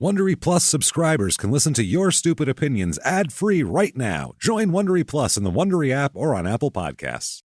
Wondery Plus subscribers can listen to Your Stupid Opinions ad-free right now. Join Wondery Plus in the Wondery app or on Apple Podcasts.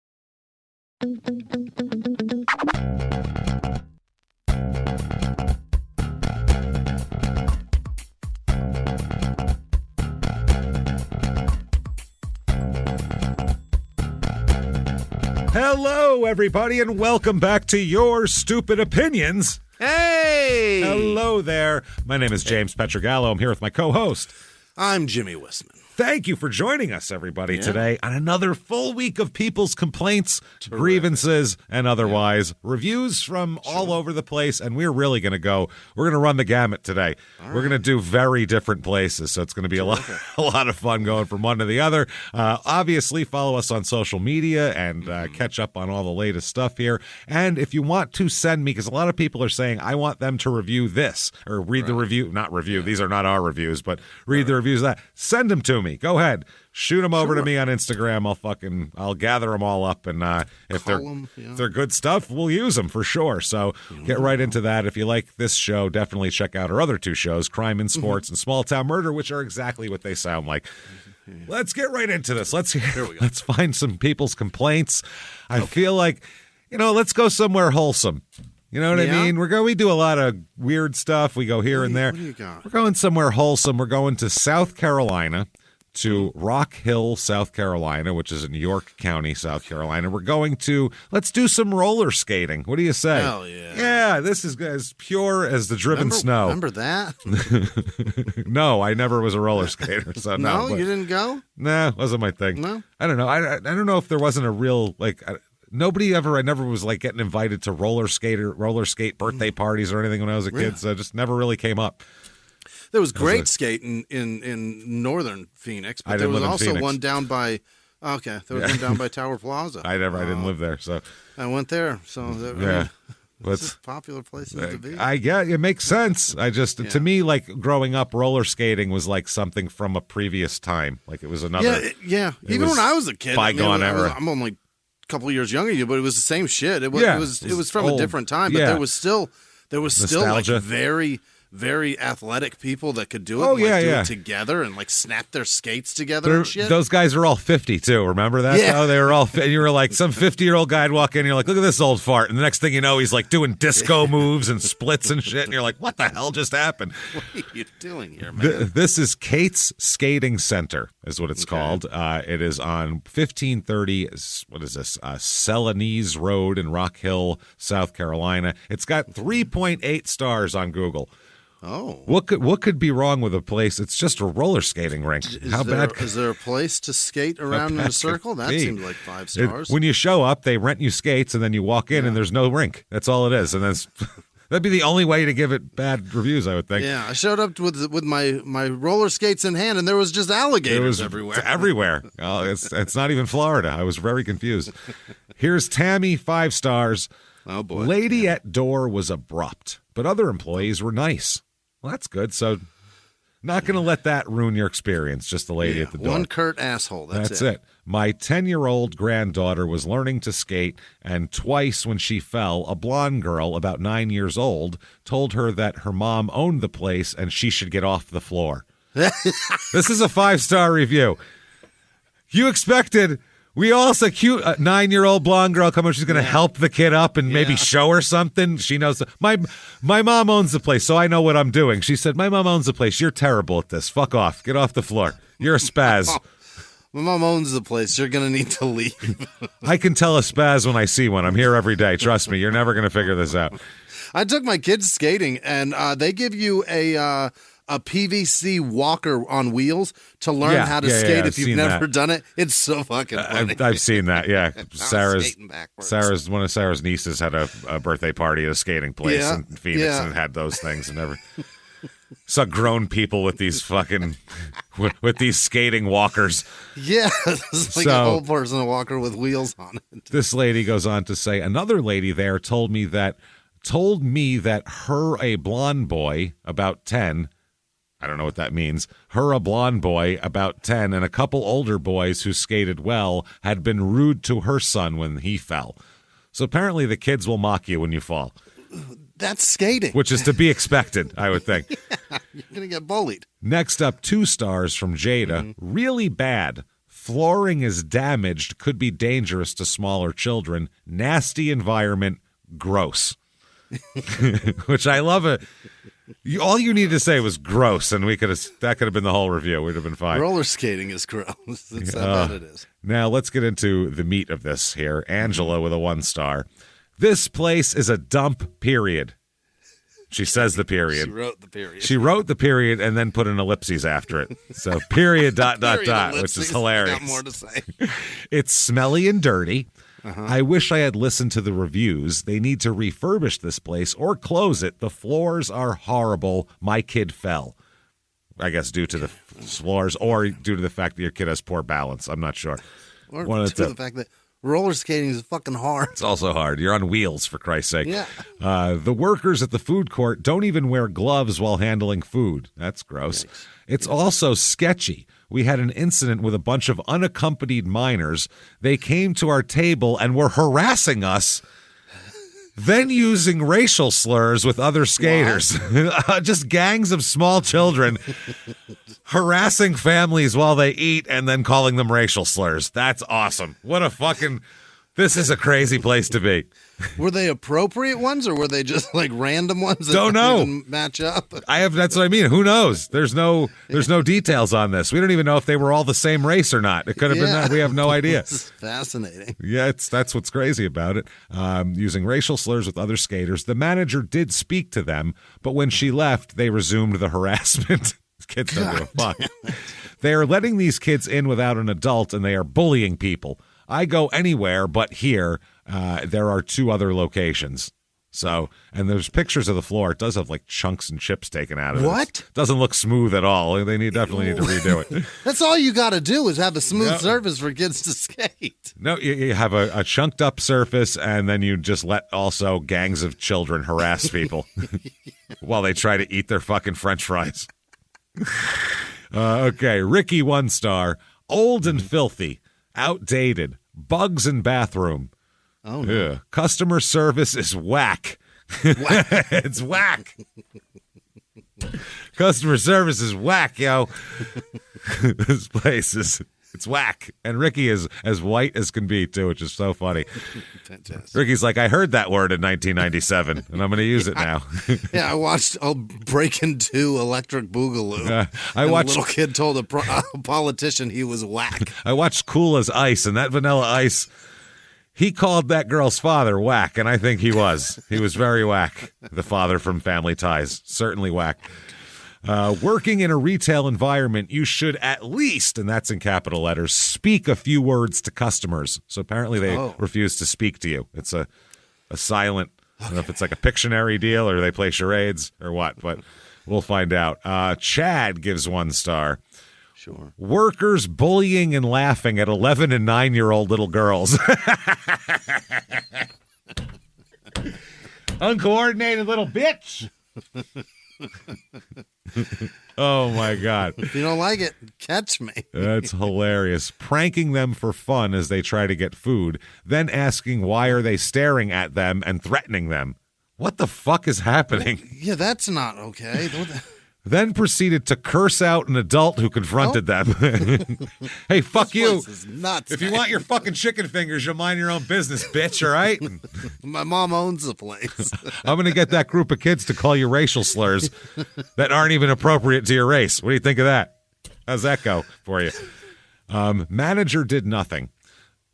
Hello, everybody, and welcome back to Your Stupid Opinions. Hey! Hello there. My name is James Pietragallo. I'm here with my co-host. I'm Jimmie Whisman. Thank you for joining us, everybody, today on another full week of people's complaints, grievances, and otherwise. Reviews from all over the place, and we're really going to we're going to run the gamut today. We're going to do very different places, so it's going to be a lot of fun going from one to the other. Obviously, follow us on social media and catch up on all the latest stuff here. And if you want to send me, because a lot of people are saying, I want them to review this, or read the review, not review, these are not our reviews, but read the reviews of that. Send them to me. Go ahead. Shoot them over to me on Instagram. I'll gather them all up, and if they're good stuff, we'll use them for sure. So get right into that. If you like this show, definitely check out our other two shows, Crime and Sports and Small Town Murder, which are exactly what they sound like. Let's get right into this. Let's find some people's complaints. I feel like, let's go somewhere wholesome. You know what I mean? We do a lot of weird stuff. We go here and there. What do you got? We're going somewhere wholesome. We're going to South Carolina, to Rock Hill, South Carolina, which is in York County, South Carolina. Let's do some roller skating. What do you say? Hell yeah. Yeah, this is as pure as the driven snow. Remember that? No, I never was a roller skater. So no, you didn't go? Nah, wasn't my thing. No? I don't know. I don't know if there wasn't a real, I never was getting invited to roller skate birthday parties or anything when I was a kid, so it just never really came up. There was great skating in northern Phoenix, but there was also one down by one down by Tower Plaza. I didn't live there, so I went there. So it's a popular place to be. It makes sense. To me, growing up, roller skating was like something from a previous time. Like it was another. Even when I was a kid, bygone era. I'm only a couple years younger than you, but it was the same shit. It was from a different time, but there was still nostalgia. Very, very athletic people that could do it. Do it together and snap their skates together and shit. Those guys are all 50 too. Remember that? Yeah. Though? They were all. You were like some 50-year-old guy'd walk in. And you're like, look at this old fart, and the next thing you know, he's doing disco moves and splits and shit. And you're like, what the hell just happened? What are you doing here, man? This is Kate's Skating Center, is what it's called. It is on 1530. What is this? Celanese Road in Rock Hill, South Carolina. It's got 3.8 stars on Google. Oh, what could be wrong with a place? It's just a roller skating rink. Is there a place to skate around in a circle? That seems like 5 stars. When you show up, they rent you skates, and then you walk in, and there's no rink. That's all it is, and that'd be the only way to give it bad reviews, I would think. Yeah, I showed up with my roller skates in hand, and there was just alligators everywhere. Everywhere. It's not even Florida. I was very confused. Here's Tammy, 5 stars. Oh boy. Lady at door was abrupt, but other employees were nice. Well, that's good. So, not going to let that ruin your experience, just the lady at the door. One curt asshole. That's it. My 10-year-old granddaughter was learning to skate, and twice when she fell, a blonde girl about 9 years old told her that her mom owned the place and she should get off the floor. This is a 5-star review. You expected... We also cute 9-year-old blonde girl come up. She's going to help the kid up and maybe show her something. She knows my mom owns the place, so I know what I'm doing. She said, "My mom owns the place. You're terrible at this. Fuck off. Get off the floor. You're a spaz." My mom owns the place. You're going to need to leave. I can tell a spaz when I see one. I'm here every day. Trust me. You're never going to figure this out. I took my kids skating, and they give you a PVC walker on wheels to learn how to skate if you've never done it. It's so fucking funny. I've seen that, yeah. One of Sarah's nieces had a birthday party at a skating place in Phoenix and had those things and never saw grown people with these fucking with these skating walkers. Yeah, it's like an old person walker with wheels on it. This lady goes on to say, another lady there told me that her, a blonde boy about 10, I don't know what that means. Her, a blonde boy, about 10, and a couple older boys who skated well had been rude to her son when he fell. So apparently the kids will mock you when you fall. That's skating. Which is to be expected, I would think. Yeah, you're going to get bullied. Next up, 2 stars from Jada. Really bad. Flooring is damaged, could be dangerous to smaller children. Nasty environment, gross. Which I love it. All you needed to say was gross, and that could have been the whole review. We'd have been fine. Roller skating is gross. That's how bad it is. Now let's get into the meat of this here. Angela with a 1 star. This place is a dump, period. She says the period. She wrote the period and then put an ellipses after it. So period, ... which is hilarious. Got more to say. It's smelly and dirty. I wish I had listened to the reviews. They need to refurbish this place or close it. The floors are horrible. My kid fell. I guess due to the floors or due to the fact that your kid has poor balance. I'm not sure. Or due to the fact that roller skating is fucking hard. It's also hard. You're on wheels, for Christ's sake. Yeah. The workers at the food court don't even wear gloves while handling food. That's gross. Yikes. It's also sketchy. We had an incident with a bunch of unaccompanied minors. They came to our table and were harassing us, then using racial slurs with other skaters. Just gangs of small children harassing families while they eat and then calling them racial slurs. That's awesome. What a fucking... This is a crazy place to be. Were they appropriate ones or were they just like random ones that don't know. Didn't match up? That's what I mean. Who knows? There's no details on this. We don't even know if they were all the same race or not. It could have been that. We have no idea. This is fascinating. Yeah, that's what's crazy about it. Using racial slurs with other skaters. The manager did speak to them, but when she left, they resumed the harassment. Kids don't give a fuck. They are letting these kids in without an adult, and they are bullying people. I go anywhere but here. There are 2 other locations. So, and there's pictures of the floor. It does have like chunks and chips taken out of it. What? Doesn't look smooth at all. They definitely need to redo it. That's all you got to do is have a smooth surface for kids to skate. No, you have a chunked up surface, and then you just let also gangs of children harass people while they try to eat their fucking French fries. Okay, Ricky 1 star. Old and filthy. Outdated. Bugs in bathroom. Oh, no. Customer service is whack. It's whack. Customer service is whack, yo. This place it's whack. And Ricky is as white as can be, too, which is so funny. Fantastic. Ricky's like, I heard that word in 1997, and I'm going to use it now. Yeah, I watched Breaking 2 Electric Boogaloo. A little kid told a politician he was whack. I watched Cool as Ice, and that Vanilla Ice, he called that girl's father whack, and I think he was. He was very whack. The father from Family Ties. Certainly whack. Working in a retail environment, you should at least, and that's in capital letters, speak a few words to customers. So apparently they refuse to speak to you. It's a silent, I don't know if it's like a Pictionary deal or they play charades or what, but we'll find out. Chad gives 1 star. Sure. Workers bullying and laughing at 11 and 9-year-old little girls. Uncoordinated little bitch. Oh my God. If you don't like it, catch me. That's hilarious. Pranking them for fun as they try to get food, then asking why are they staring at them and threatening them. What the fuck is happening? Yeah, that's not okay. Then proceeded to curse out an adult who confronted them. Hey, fuck you. Is nuts, if you want your fucking chicken fingers, you'll mind your own business, bitch, all right? My mom owns the place. I'm going to get that group of kids to call you racial slurs that aren't even appropriate to your race. What do you think of that? How's that go for you? Manager did nothing.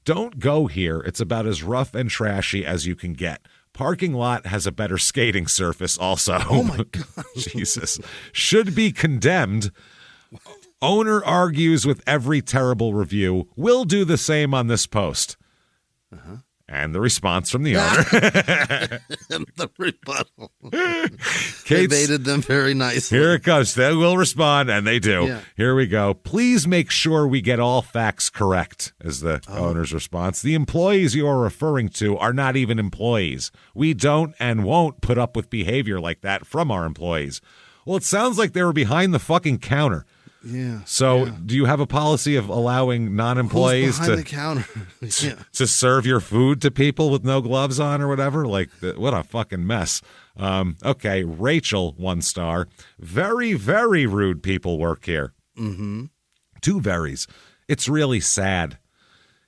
Don't go here. It's about as rough and trashy as you can get. Parking lot has a better skating surface also. Oh, my God. Jesus. Should be condemned. Owner argues with every terrible review. We'll do the same on this post. Uh-huh. And the response from the owner. The rebuttal. They baited them very nicely. Here it comes. They will respond, and they do. Yeah. Here we go. Please make sure we get all facts correct, is the owner's response. The employees you are referring to are not even employees. We don't and won't put up with behavior like that from our employees. Well, it sounds like they were behind the fucking counter. Yeah. So do you have a policy of allowing non-employees behind the counter? to serve your food to people with no gloves on or whatever? Like, what a fucking mess. Okay, Rachel, 1 star. Very, very rude people work here. Mm-hmm. 2 verys. It's really sad.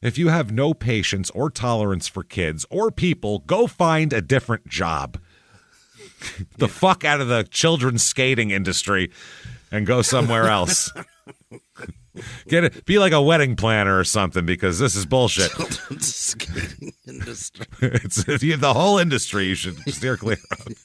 If you have no patience or tolerance for kids or people, go find a different job. The fuck out of the children's skating industry and go somewhere else. Be like a wedding planner or something, because this is bullshit. Children's skating industry. It's the whole industry you should steer clear of.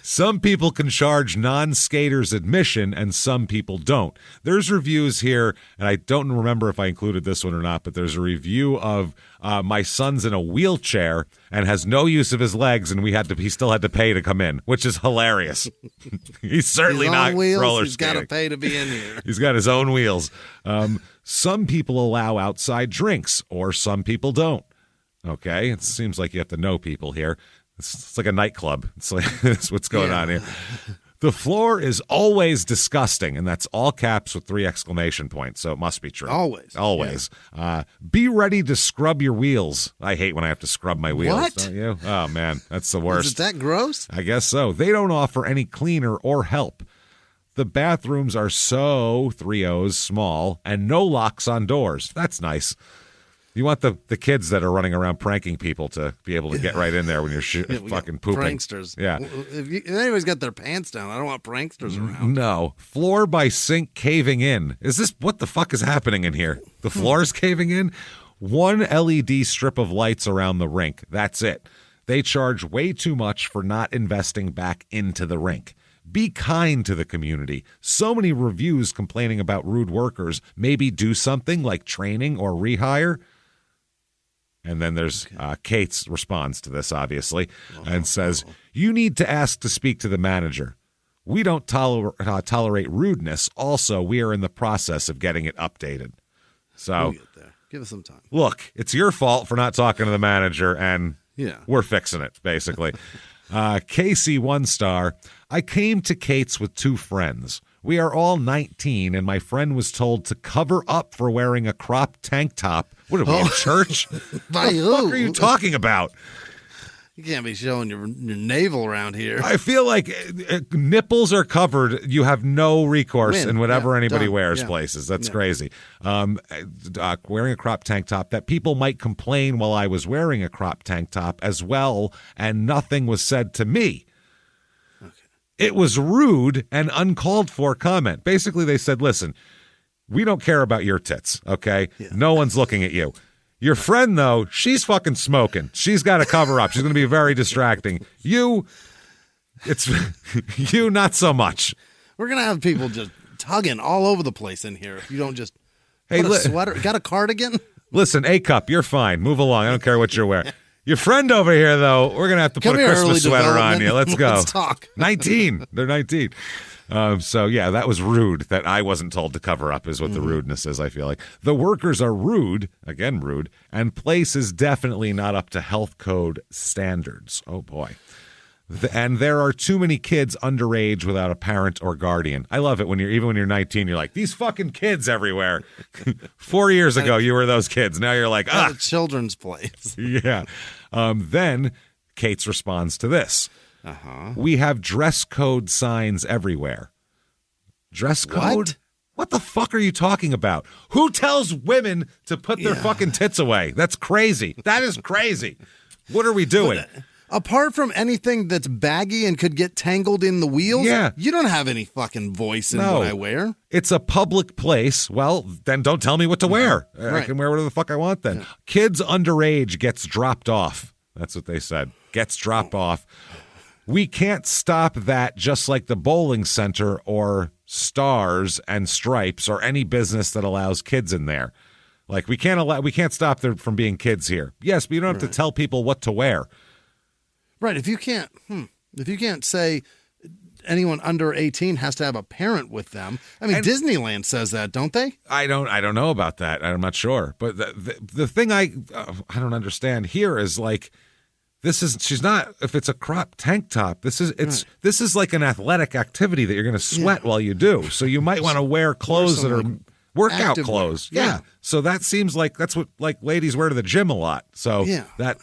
Some people can charge non-skaters admission and some people don't. There's reviews here, and I don't remember if I included this one or not, but there's a review of my son's in a wheelchair and has no use of his legs, and he still had to pay to come in, which is hilarious. He's certainly not roller He's skating. got to pay to be in here. He's got his own wheels. Some people allow outside drinks, or some people don't. Okay, it seems like you have to know people here. It's like a nightclub. It's like that's what's going on here. The floor is always disgusting, and that's all caps with 3 exclamation points, so it must be true. Always. Yeah. Be ready to scrub your wheels. I hate when I have to scrub my wheels. What? Don't you? Oh, man, that's the worst. Is it that gross? I guess so. They don't offer any cleaner or help. The bathrooms are so 3 O's small and no locks on doors. That's nice. You want the kids that are running around pranking people to be able to get right in there when you're fucking pooping. Pranksters. Yeah. If anybody's got their pants down, I don't want pranksters around. No. Floor by sink caving in. What the fuck is happening in here? The floor's caving in? 1 LED strip of lights around the rink. That's it. They charge way too much for not investing back into the rink. Be kind to the community. So many reviews complaining about rude workers. Maybe do something like training or rehire. And then there's Kate's response to this, obviously, and says, you need to ask to speak to the manager. We don't tolerate rudeness. Also, we are in the process of getting it updated. So We'll get there. Give us some time. Look, it's your fault for not talking to the manager, and we're fixing it, basically. Casey, 1 star. I came to Kate's with 2 friends. We are all 19, and my friend was told to cover up for wearing a crop tank top. What are we in church? By what the fuck are you talking about? You can't be showing your navel around here. I feel like nipples are covered. You have no recourse in whatever anybody wears places. That's crazy. Wearing a crop tank top, that people might complain while I was wearing a crop tank top as well, and nothing was said to me. It was rude and uncalled for comment. Basically, they said, listen, we don't care about your tits, okay? Yeah. No one's looking at you. Your friend, though, she's fucking smoking. She's got to cover up. She's going to be very distracting. You not so much. We're going to have people just tugging all over the place in here if you don't just put a sweater. Got a cardigan? Listen, A-cup, you're fine. Move along. I don't care what you're wearing. Your friend over here, though, we're going to have to put a Christmas sweater on you. Let's go. Let's talk. 19. They're 19. So, yeah, that was rude that I wasn't told to cover up is what the rudeness is, I feel like. The workers are rude, again rude, and place is definitely not up to health code standards. Oh, boy. And there are too many kids underage without a parent or guardian. I love it when even when you're 19, you're like, these fucking kids everywhere. 4 years ago, you were those kids. Now you're like, a children's place. Yeah. Then Kate's responds to this. We have dress code signs everywhere. Dress code? What the fuck are you talking about? Who tells women to put their fucking tits away? That's crazy. That is crazy. What are we doing? Apart from anything that's baggy and could get tangled in the wheels, you don't have any fucking voice in what I wear. It's a public place. Well, then don't tell me what to wear. I can wear whatever the fuck I want then. Yeah. Kids underage gets dropped off. That's what they said. Gets dropped off. We can't stop that, just like the bowling center or Stars and Stripes or any business that allows kids in there. Like we can't stop them from being kids here. Yes, but you don't have to tell people what to wear. Right. If you can't say anyone under 18 has to have a parent with them. I mean, Disneyland says that, don't they? I don't know about that. I'm not sure. But the thing I don't understand here is like she's not, if it's a crop tank top, this is like an athletic activity that you're going to sweat while you do. So you might want to wear clothes that are workout clothes. Yeah. So that seems like that's what like ladies wear to the gym a lot. So that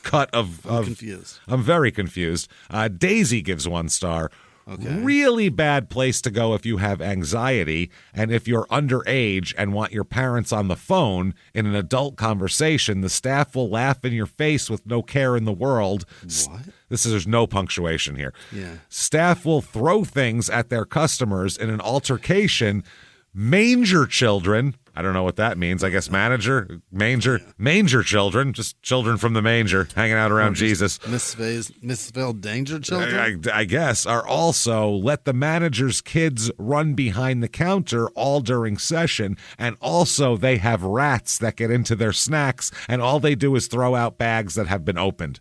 cut of I'm confused. I'm very confused. Daisy gives 1 star. Okay. Really bad place to go if you have anxiety and if you're underage and want your parents on the phone in an adult conversation. The staff will laugh in your face with no care in the world. What? There's no punctuation here. Yeah. Staff will throw things at their customers in an altercation. Manger children. I don't know what that means. I guess manger children, just children from the manger hanging out around Jesus. Misspelled danger children? I guess, are also let the manager's kids run behind the counter all during session. And also they have rats that get into their snacks and all they do is throw out bags that have been opened.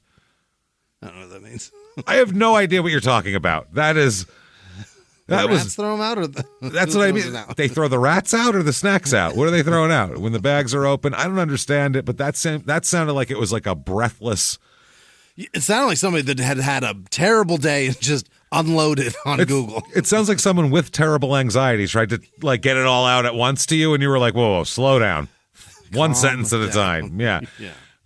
I don't know what that means. I have no idea what you're talking about. Rats throw them out, or that's what I mean. They throw the rats out or the snacks out. What are they throwing out when the bags are open? I don't understand it, but that sounded like it was like a breathless. It sounded like somebody that had a terrible day and just unloaded on Google. It sounds like someone with terrible anxiety tried to like get it all out at once to you, and you were like, "Whoa, slow down, one sentence at a time." Yeah.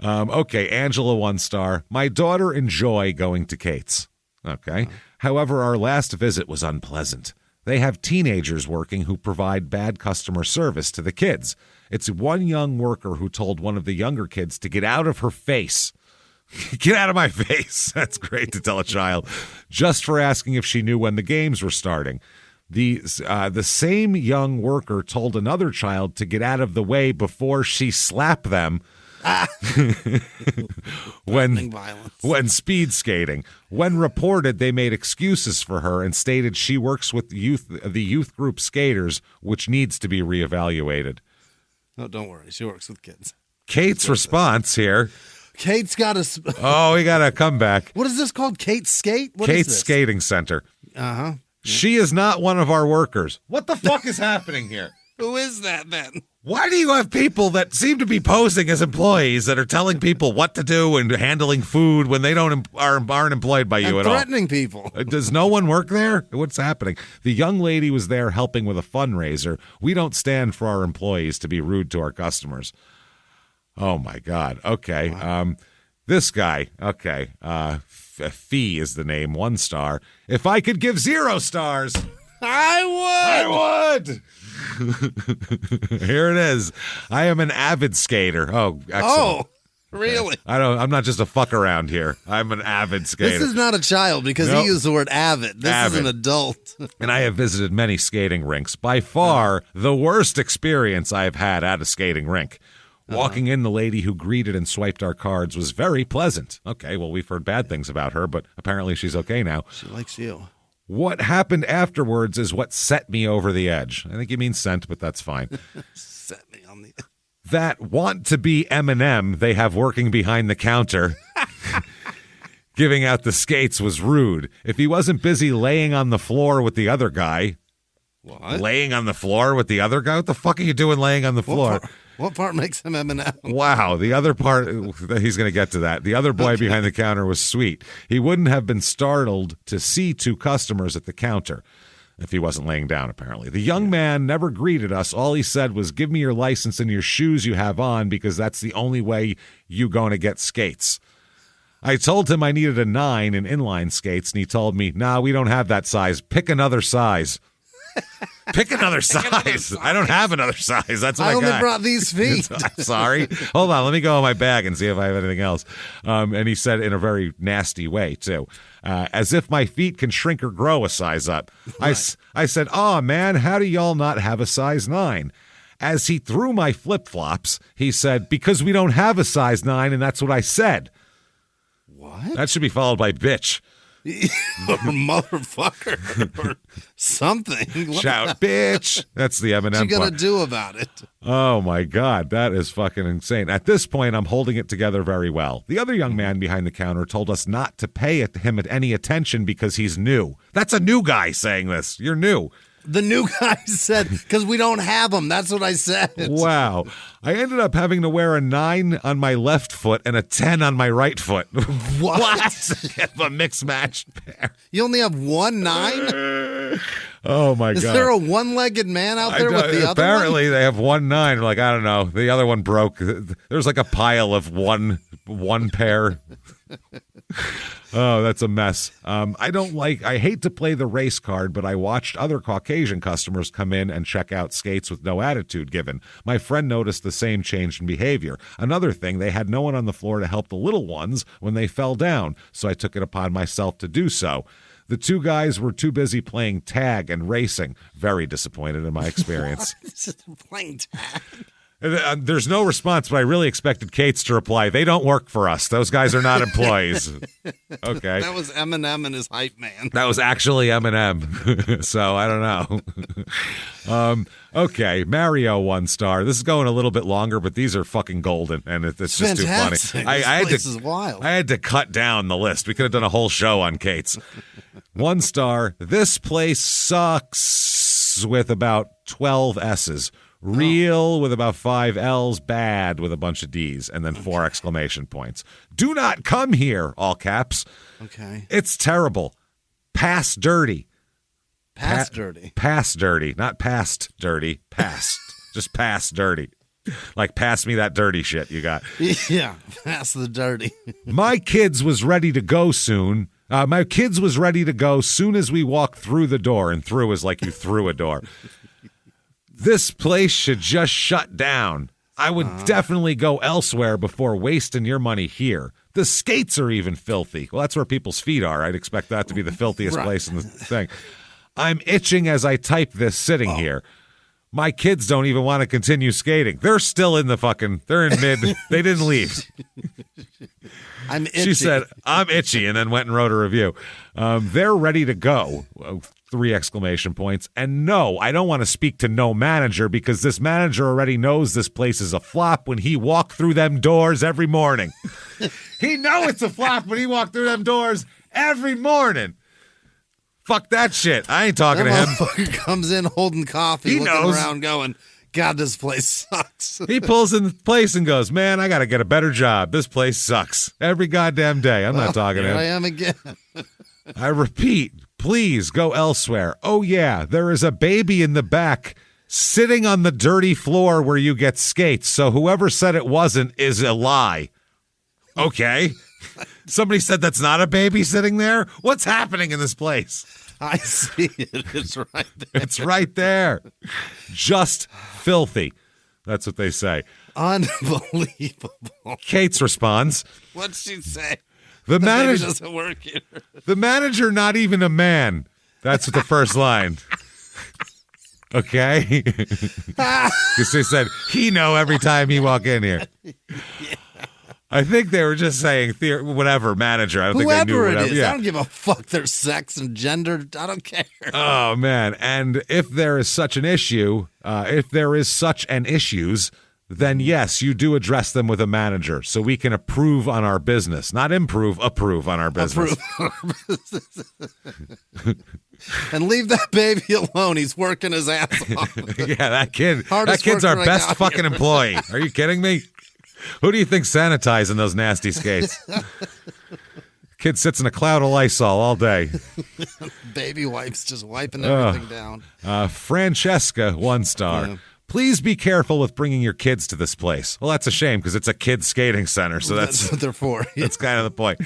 Okay, Angela 1 star. My daughter enjoy going to Kate's. Okay. However, our last visit was unpleasant. They have teenagers working who provide bad customer service to the kids. It's one young worker who told one of the younger kids to get out of her face. Get out of my face. That's great to tell a child. Just for asking if she knew when the games were starting. The same young worker told another child to get out of the way before she slapped them. when speed skating. When reported, they made excuses for her and stated she works with the youth group skaters, which needs to be reevaluated. No, don't worry. She works with kids. Kate's response here. Kate's got a... we got a comeback. What is this called? Kate's Skate? Kate's Skating Center. Uh-huh. Yeah. She is not one of our workers. What the fuck is happening here? Who is that then? Why do you have people that seem to be posing as employees that are telling people what to do and handling food when they aren't employed by you at all? Threatening people. Does no one work there? What's happening? The young lady was there helping with a fundraiser. We don't stand for our employees to be rude to our customers. Oh, my God. Okay. Wow. This guy. Okay. Fee is the name. 1 star. If I could give 0 stars... I would. Here it is. I am an avid skater. Oh, excellent. Oh, really? I'm not just a fuck around here. I'm an avid skater. This is not a child because he used the word avid. This is an adult. And I have visited many skating rinks. By far, the worst experience I've had at a skating rink. Walking in, the lady who greeted and swiped our cards was very pleasant. Okay, well, we've heard bad things about her, but apparently she's okay now. She likes you. What happened afterwards is what set me over the edge. I think you mean sent, but that's fine. Set me on the edge. That want to be Eminem they have working behind the counter giving out the skates was rude. If he wasn't busy laying on the floor with the other guy. What? Laying on the floor with the other guy? What the fuck are you doing laying on the floor? What part makes him Eminem? Wow, the other part, he's going to get to that. The other boy behind the counter was sweet. He wouldn't have been startled to see 2 customers at the counter if he wasn't laying down, apparently. The young man never greeted us. All he said was, give me your license and your shoes you have on because that's the only way you going to get skates. I told him I needed a 9 in inline skates, and he told me, nah, we don't have that size. Pick another size. Pick another size. I don't have another size. That's what I got. I only brought these feet. I'm sorry. Hold on. Let me go in my bag and see if I have anything else. And he said in a very nasty way, too. As if my feet can shrink or grow a size up. Right. I said, oh, man, how do y'all not have a size 9? As he threw my flip-flops, he said, because we don't have a size 9, and that's what I said. What? That should be followed by bitch. Or motherfucker or something. Shout, bitch. That's the Eminem part. What you gonna do about it? Oh, my God. That is fucking insane. At this point, I'm holding it together very well. The other young man behind the counter told us not to pay him any attention because he's new. That's a new guy saying this. You're new. The new guy said, because we don't have them. That's what I said. Wow. I ended up having to wear a 9 on my left foot and a 10 on my right foot. What? A mixed matched pair. You only have 1 9? Oh, my God. Is there a one-legged man out there with the other Apparently, one? they have 1 9. Like, I don't know. The other one broke. There's like a pile of one pair. Oh, that's a mess. I hate to play the race card, but I watched other Caucasian customers come in and check out skates with no attitude given. My friend noticed the same change in behavior. Another thing, they had no one on the floor to help the little ones when they fell down, so I took it upon myself to do so. The 2 guys were too busy playing tag and racing. Very disappointed in my experience. Playing tag? There's no response, but I really expected Kate's to reply, they don't work for us. Those guys are not employees. Okay. That was Eminem and his hype man. That was actually Eminem. So I don't know. Okay, Mario 1 star. This is going a little bit longer, but these are fucking golden, and it's just fantastic. Too funny. This is wild. I had to cut down the list. We could have done a whole show on Kate's. 1 star. This place sucks with about 12 S's. Real with about 5 L's, bad with a bunch of D's, and then 4 exclamation points. Do not come here, all caps. Okay. It's terrible. Pass dirty. Pass dirty. Pass dirty, not past dirty. Past. Just pass dirty. Like, pass me that dirty shit you got. Yeah, pass the dirty. My kids was ready to go soon. My kids was ready to go soon as we walked through the door, and through is like you threw a door. This place should just shut down. I would definitely go elsewhere before wasting your money here. The skates are even filthy. Well, that's where people's feet are. I'd expect that to be the filthiest place in the thing. I'm itching as I type this sitting here. My kids don't even want to continue skating. They're still in they're in mid. They didn't leave. I'm itchy. She said, I'm itchy, and then went and wrote a review. They're ready to go. 3 exclamation points. And no, I don't want to speak to no manager because this manager already knows this place is a flop when he walked through them doors every morning. He know it's a flop when he walked through them doors every morning. Fuck that shit. I ain't talking to him. Comes in holding coffee, he looking knows. around going, God, this place sucks. He pulls in place and goes, man, I got to get a better job. This place sucks. Every goddamn day. I'm not talking to him. I am again. I repeat, please go elsewhere. Oh, yeah, there is a baby in the back sitting on the dirty floor where you get skates. So whoever said it wasn't is a lie. Okay. Somebody said that's not a baby sitting there? What's happening in this place? I see it. It's right there. It's right there. Just filthy. That's what they say. Unbelievable. Kate's responds. What'd she say? The manager doesn't work here. The manager, not even a man. That's the first line. Okay? Because they said, he know every time he walk in here. Yeah. I think they were just saying, whatever, manager. I don't think they knew whoever whatever. it is. Yeah. I don't give a fuck their sex and gender. I don't care. Oh, man. And if there is such an issue, then yes, you do address them with a manager so we can approve on our business. Not improve, approve on our business. And leave that baby alone. He's working his ass off. Yeah, that kid's our best fucking employee. Are you kidding me? Who do you think's sanitizing those nasty skates? Kid sits in a cloud of Lysol all day. Baby wipes just wiping everything down. Francesca, 1 star. Yeah. Please be careful with bringing your kids to this place. Well, that's a shame because it's a kids skating center. So that's what they're for. That's kind of the point.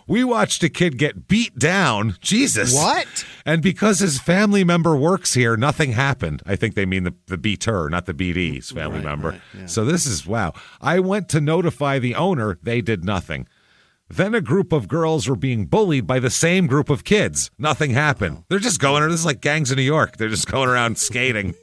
We watched a kid get beat down. Jesus. What? And because his family member works here, nothing happened. I think they mean the beater, not the BD's family member. Right, yeah. So this is, wow. I went to notify the owner. They did nothing. Then a group of girls were being bullied by the same group of kids. Nothing happened. Oh. They're just going, this is like gangs in New York. They're just going around skating.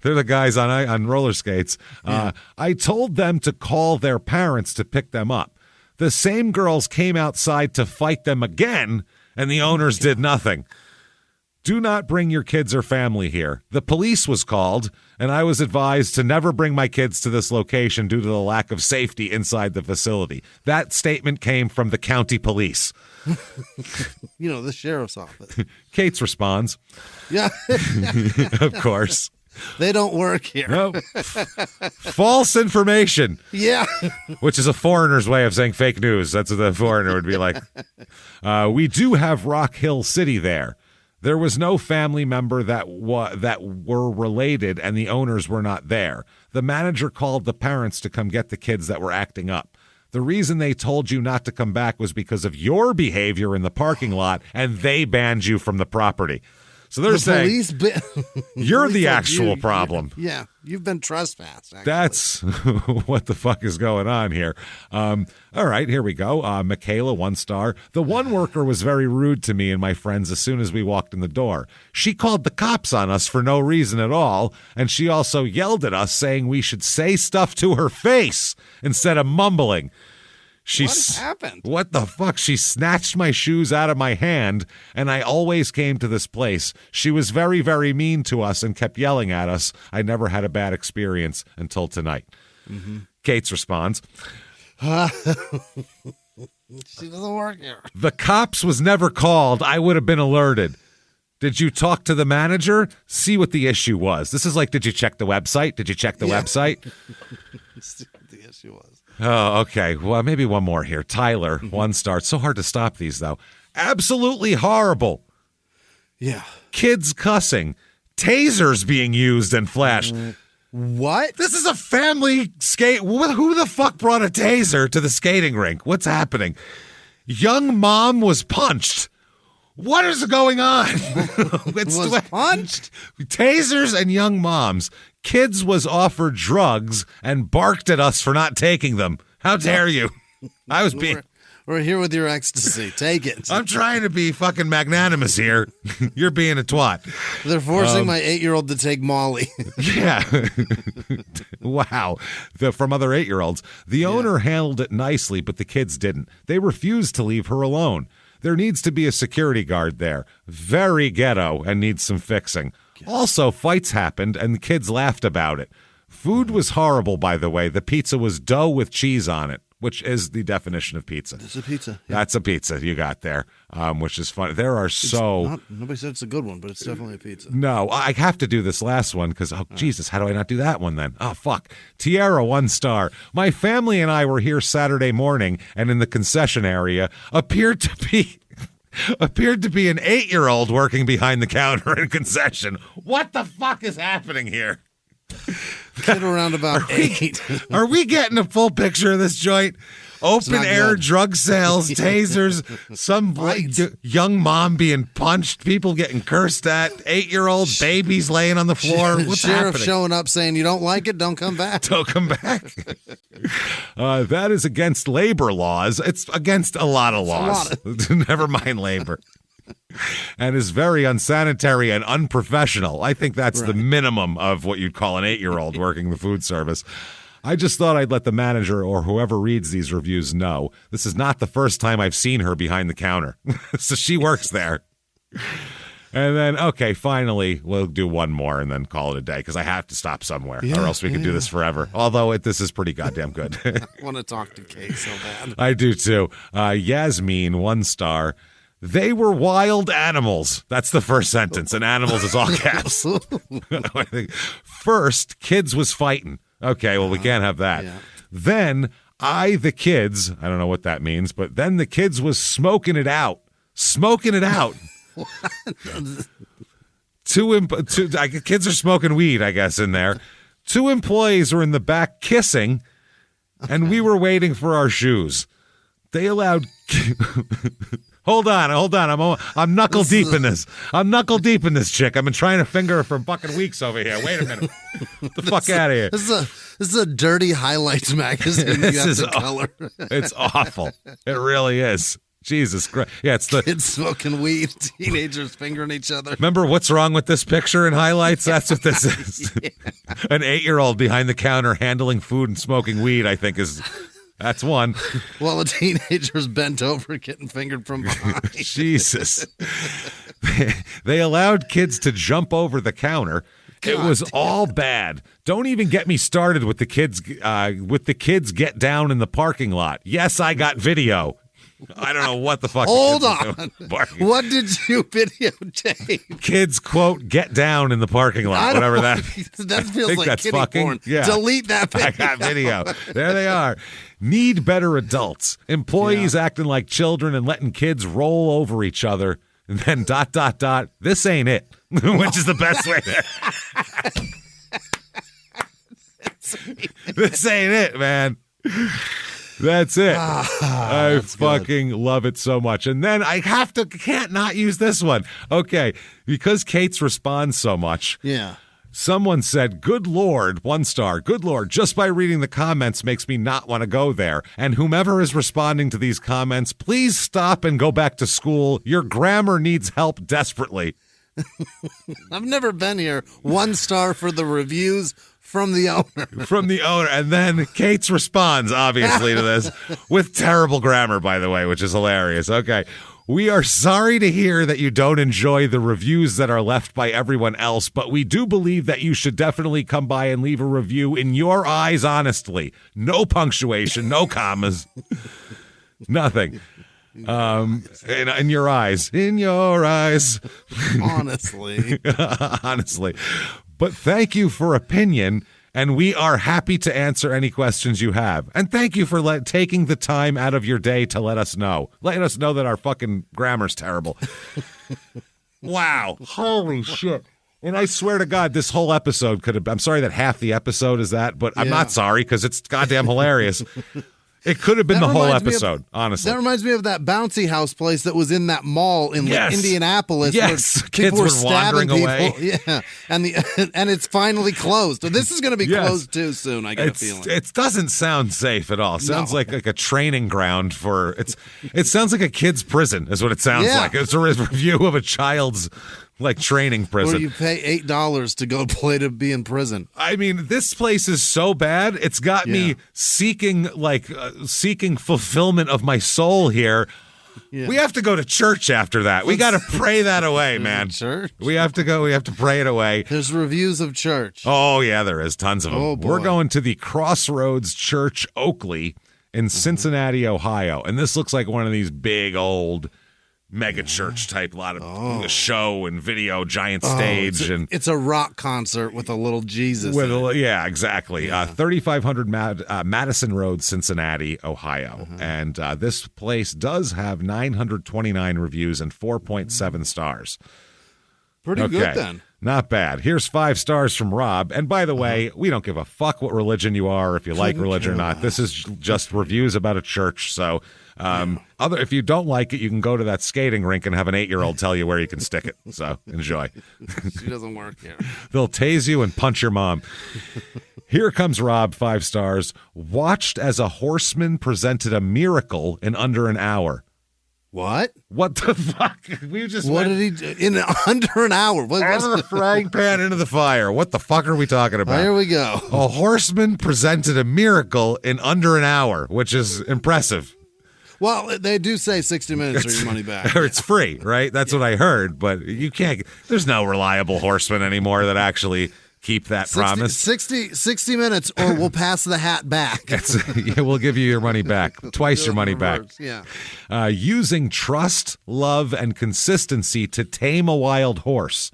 They're the guys on roller skates. Yeah. I told them to call their parents to pick them up. The same girls came outside to fight them again, and the owners did nothing. Do not bring your kids or family here. The police was called, and I was advised to never bring my kids to this location due to the lack of safety inside the facility. That statement came from the county police. The sheriff's office. Kate's responds. Yeah. Of course. They don't work here. No. False information. Yeah. Which is a foreigner's way of saying fake news. That's what the foreigner would be like. We do have Rock Hill City there. There was no family member that were related, and the owners were not there. The manager called the parents to come get the kids that were acting up. The reason they told you not to come back was because of your behavior in the parking lot, and they banned you from the property. So they're saying you're the actual problem. Yeah, you've been trespassed. Actually. That's what the fuck is going on here. All right, here we go. Michaela, 1 star. The one worker was very rude to me and my friends as soon as we walked in the door. She called the cops on us for no reason at all, and she also yelled at us saying we should say stuff to her face instead of mumbling. What happened? What the fuck? She snatched my shoes out of my hand, and I always came to this place. She was very, very mean to us and kept yelling at us. I never had a bad experience until tonight. Mm-hmm. Kate's responds. She doesn't work here. The cops was never called. I would have been alerted. Did you talk to the manager? See what the issue was. This is like, did you check the website? Did you check the website? See what the issue was. Oh, okay. Well, maybe one more here. Tyler, 1 star. It's so hard to stop these, though. Absolutely horrible. Yeah. Kids cussing. Tasers being used and flashed. What? This is a family skate. Who the fuck brought a taser to the skating rink? What's happening? Young mom was punched. What is going on? Was punched? Tasers and young moms. Kids was offered drugs and barked at us for not taking them. How dare you? I was being... We're here with your ecstasy. Take it. I'm trying to be fucking magnanimous here. You're being a twat. They're forcing my 8-year-old to take Molly. Yeah. Wow. From other 8-year-olds. The owner handled it nicely, but the kids didn't. They refused to leave her alone. There needs to be a security guard there. Very ghetto and needs some fixing. Also, fights happened, and the kids laughed about it. Food was horrible, by the way. The pizza was dough with cheese on it, which is the definition of pizza. It's a pizza. Yeah. That's a pizza you got there, which is funny. There are nobody said it's a good one, but it's definitely a pizza. No, I have to do this last one because, Jesus, how do I not do that one then? Oh, fuck. Tierra, 1 star. My family and I were here Saturday morning, and in the concession area appeared to be an 8-year-old working behind the counter in concession. What the fuck is happening here? Kid around about 8. Are we getting a full picture of this joint? Open air drug sales, tasers, some young mom being punched, people getting cursed at, 8-year-old babies laying on the floor. What's Sheriff happening? Showing up saying, you don't like it, don't come back. Don't come back. That is against labor laws. It's against a lot of laws. Never mind labor. And is very unsanitary and unprofessional. I think that's the minimum of what you'd call an 8-year-old working the food service. I just thought I'd let the manager or whoever reads these reviews know. This is not the first time I've seen her behind the counter. So she works there. And then, okay, finally, we'll do one more and then call it a day because I have to stop somewhere or else we could do this forever. Although this is pretty goddamn good. I want to talk to Kay so bad. I do too. Yasmin, 1 star. They were wild animals. That's the first sentence, and animals is all caps. First, kids was fighting. Okay, well, we can't have that. Yeah. Then, the kids, I don't know what that means, but then the kids was smoking it out. Smoking it out. Kids are smoking weed, I guess, in there. 2 employees were in the back kissing, and we were waiting for our shoes. They allowed... Hold on. I'm knuckle deep in this. I'm knuckle deep in this chick. I've been trying to finger her for fucking weeks over here. Wait a minute. Get the fuck out of here. This is a dirty highlights magazine. This is color. It's awful. It really is. Jesus Christ. Yeah, it's the kids smoking weed, teenagers fingering each other. Remember What's Wrong with This Picture in highlights? That's what this is. Yeah. An 8-year-old behind the counter handling food and smoking weed, I think is... That's one. While a teenager's bent over getting fingered from behind. Jesus. They allowed kids to jump over the counter. It was all bad. Don't even get me started with the kids. Get down in the parking lot. Yes, I got video. I don't know what the fuck. Hold on. What did you videotape? Kids, quote, get down in the parking lot. Whatever that. That feels like that's kiddie fucking, porn. Yeah. Delete that video. I got video. There they are. Need better adults. Employees acting like children and letting kids roll over each other. And then ... This ain't it. Which is the best way to... This ain't it, man. That's it. I fucking love it so much. And then I can't not use this one. Okay, because Kate's responds so much. Yeah. Someone said, good Lord, 1 star, good Lord, just by reading the comments makes me not want to go there. And whomever is responding to these comments, please stop and go back to school. Your grammar needs help desperately. I've never been here. 1 star for the reviews from the owner. From the owner. And then Kate's responds, obviously, to this with terrible grammar, by the way, which is hilarious. Okay. We are sorry to hear that you don't enjoy the reviews that are left by everyone else, but we do believe that you should definitely come by and leave a review in your eyes, honestly. No punctuation, no commas, nothing. In your eyes. In your eyes. Honestly. Honestly. But thank you for opinion, and we are happy to answer any questions you have. And thank you for taking the time out of your day to let us know. Letting us know that our fucking grammar's terrible. Wow. Holy shit. And I swear to God, this whole episode could have... I'm sorry that half the episode is that, but I'm not sorry because it's goddamn hilarious. It could have been the whole episode, honestly. That reminds me of that bouncy house place that was in that mall in Indianapolis. Yes, where kids were wandering people. away. Yeah, and it's finally closed. This is going to be closed too soon. I get a feeling. It doesn't sound safe at all. It sounds like a training ground for It sounds like a kid's prison is what it sounds like. It's a review of a child's training prison. Where you pay $8 to go play to be in prison. I mean, this place is so bad. It's got me seeking fulfillment of my soul here. Yeah. We have to go to church after that. We got to pray that away, man. Church? We have to go. We have to pray it away. There's reviews of church. Oh, yeah, there is. Tons of them. Oh, boy. We're going to the Crossroads Church Oakley in Cincinnati, Ohio. And this looks like one of these big old mega church type, lot of show and video, giant stage. It's a rock concert with a little Jesus. Exactly. 3500 Madison Road, Cincinnati, Ohio. And this place does have 929 reviews and 4.7 stars. Pretty good then. Not bad. Here's 5 stars from Rob. And by the way, we don't give a fuck what religion you are, if you like religion or not. This is just reviews about a church. So if you don't like it, you can go to that skating rink and have an 8-year-old tell you where you can stick it. So enjoy. She doesn't work here. They'll tase you and punch your mom. Here comes Rob, 5 stars. Watched as a horseman presented a miracle in under an hour. What? What the fuck? What did he do? In under an hour? Out of the frying pan into the fire. What the fuck are we talking about? Here we go. A horseman presented a miracle in under an hour, which is impressive. Well, they do say 60 minutes or your money back. Or it's free, right? That's what I heard, but you can't. There's no reliable horsemen anymore that actually keep that promise. 60 minutes or we'll pass the hat back. We'll give you your money back. Twice your money back. Yeah. Using trust, love, and consistency to tame a wild horse.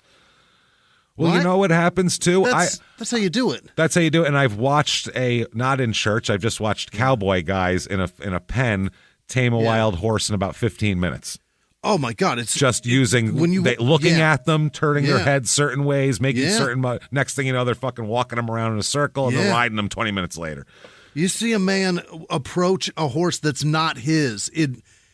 Well, you know what happens too? That's how you do it. That's how you do it. And I've watched not in church, I've just watched cowboy guys in a pen tame a wild horse in about 15 minutes. Oh my God! It's just looking at them, turning their heads certain ways, making certain. Next thing you know, they're fucking walking them around in a circle, and they're riding them 20 minutes later. You see a man approach a horse that's not his.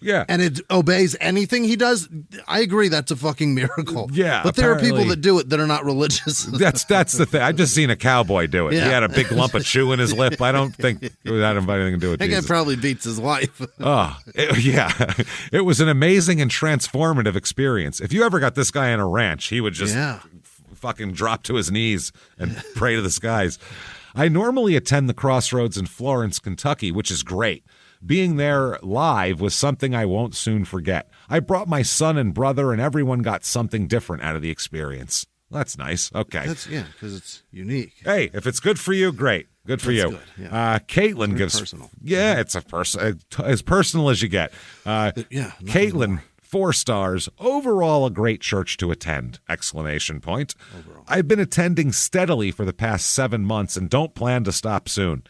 Yeah. And it obeys anything he does. I agree that's a fucking miracle. Yeah. But there are people that do it that are not religious. That's the thing. I've just seen a cowboy do it. Yeah. He had a big lump of chew in his lip. I don't think it had anything to do with that Jesus. guy probably beats his wife. It was an amazing and transformative experience. If you ever got this guy on a ranch, he would just fucking drop to his knees and pray to the skies. I normally attend the Crossroads in Florence, Kentucky, which is great. Being there live was something I won't soon forget. I brought my son and brother, and everyone got something different out of the experience. That's nice. Okay. Because it's unique. Hey, if it's good for you, great. Good for you. Good, yeah. Caitlin gives personal. Yeah, it's as personal as you get. Caitlin, 4 stars. Overall, a great church to attend! ! Overall. I've been attending steadily for the past 7 months and don't plan to stop soon.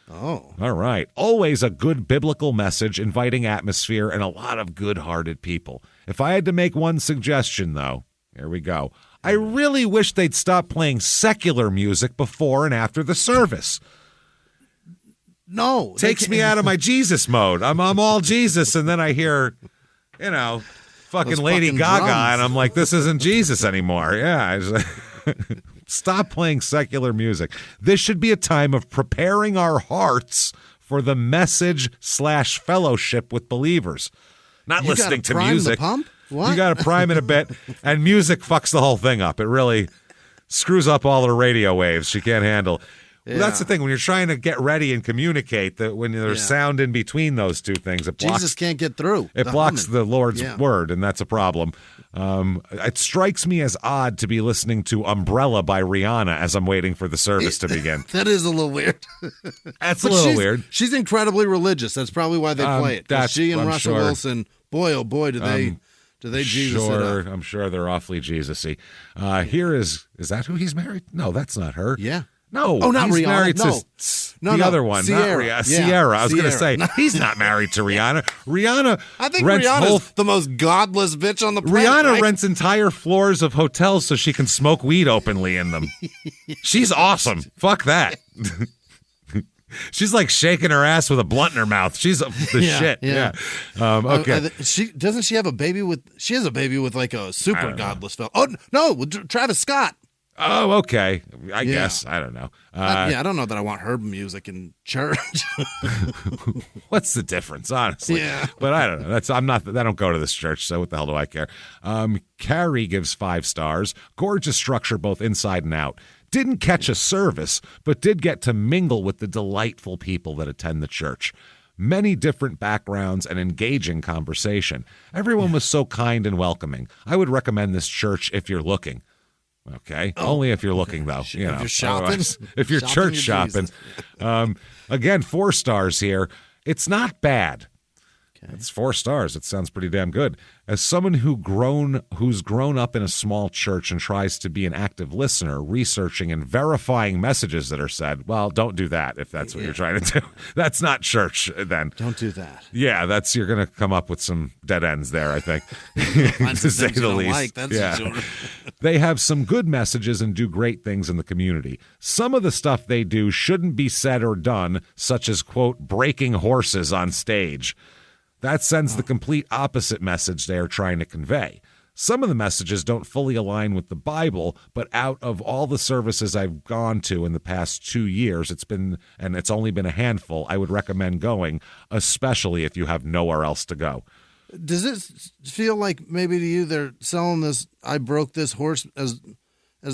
Oh. All right. Always a good biblical message, inviting atmosphere, and a lot of good-hearted people. If I had to make one suggestion, though, here we go. I really wish they'd stop playing secular music before and after the service. No. Takes me out of my Jesus mode. I'm all Jesus, and then I hear, fucking those Lady fucking Gaga, drums. and I'm like, this isn't Jesus anymore. Yeah. Stop playing secular music. This should be a time of preparing our hearts for the message/fellowship with believers. Not You listening gotta to prime music. The pump? What? You got to prime it a bit, and music fucks the whole thing up. It really screws up all her radio waves she can't handle. Yeah. Well, that's the thing. When you're trying to get ready and communicate, that when there's sound in between those two things, it blocks. Jesus can't get through. It blocks humming. the Lord's word, and that's a problem. It strikes me as odd to be listening to Umbrella by Rihanna as I'm waiting for the service to begin. That is a little weird. That's a little weird. She's incredibly religious. That's probably why they play it. 'Cause she and I'm Russell sure. Wilson, boy, oh boy, do they Jesus it up. I'm sure they're awfully Jesus-y. Here is that who he's married? No, that's not her. Yeah. No. Oh, not he's Rihanna. married No. to the other one. Sierra. Not Sierra. I was going to say, Sierra. he's not married to Rihanna. Rihanna I think rents Rihanna's the most godless bitch on the planet. Rihanna right? rents entire floors of hotels so she can smoke weed openly in them. She's awesome. Fuck that. She's like shaking her ass with a blunt in her mouth. She's the shit. Yeah. Okay. She have a baby with? She has a baby with like a super godless fella. Oh no, with Travis Scott. Oh, okay. I guess. I don't know. I don't know that I want her music in church. What's the difference, honestly? Yeah. But I don't know. I don't go to this church, so what the hell do I care? Carrie gives 5 stars. Gorgeous structure both inside and out. Didn't catch a service, but did get to mingle with the delightful people that attend the church. Many different backgrounds and engaging conversation. Everyone was so kind and welcoming. I would recommend this church if you're looking. Okay. Only if you're looking, though. If you're shopping. If you're church shopping. Again, 4 stars here. It's not bad. Okay. It's 4 stars. It sounds pretty damn good. As someone who's grown up in a small church and tries to be an active listener, researching and verifying messages that are said, well, don't do that if that's what you're trying to do. That's not church then. Don't do that. Yeah, you're going to come up with some dead ends there, I think, to say the least. That's sure. They have some good messages and do great things in the community. Some of the stuff they do shouldn't be said or done, such as, quote, breaking horses on stage. That sends the complete opposite message they are trying to convey. Some of the messages don't fully align with the Bible, but out of all the services I've gone to in the past 2 years, it's only been a handful, I would recommend going, especially if you have nowhere else to go. Does it feel like maybe to you they're selling this I broke this horse as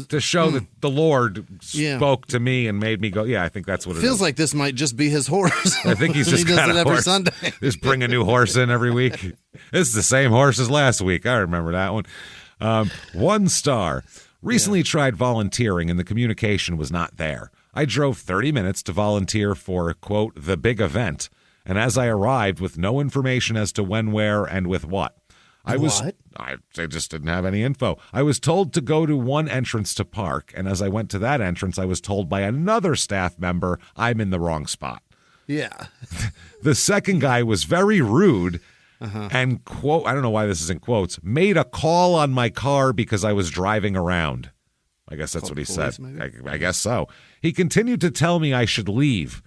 to show that the Lord spoke to me and made me go, I think that's what it feels is. like this might just be his horse. I think he's just got a every horse. Sunday. Just bring a new horse in every week. It's the same horse as last week. I remember that one. 1 star. Recently tried volunteering and the communication was not there. I drove 30 minutes to volunteer for, quote, the big event. And as I arrived with no information as to when, where, and with what. I just didn't have any info. I was told to go to one entrance to park, and as I went to that entrance, I was told by another staff member I'm in the wrong spot. Yeah. The second guy was very rude and, quote, I don't know why this is in quotes, made a call on my car because I was driving around. I guess that's what he said. I guess so. He continued to tell me I should leave.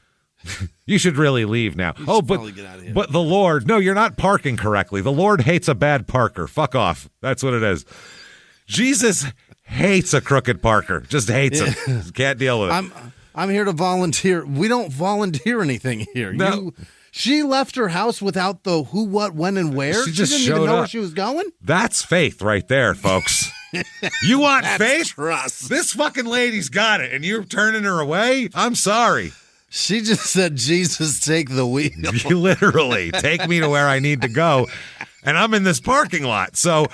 You should really leave now. Get out of here. But the Lord, no, you're not parking correctly. The Lord hates a bad parker. Fuck off. That's what it is. Jesus hates a crooked parker. Just hates him. Can't deal with it. I'm here to volunteer. We don't volunteer anything here. No. She left her house without the who, what, when, and where. She just didn't showed even know up. where she was going. That's faith right there, folks. You want That's faith? trust. This fucking lady's got it, and you're turning her away? I'm sorry. She just said, Jesus, take the wheel. Literally, take me to where I need to go. And I'm in this parking lot. So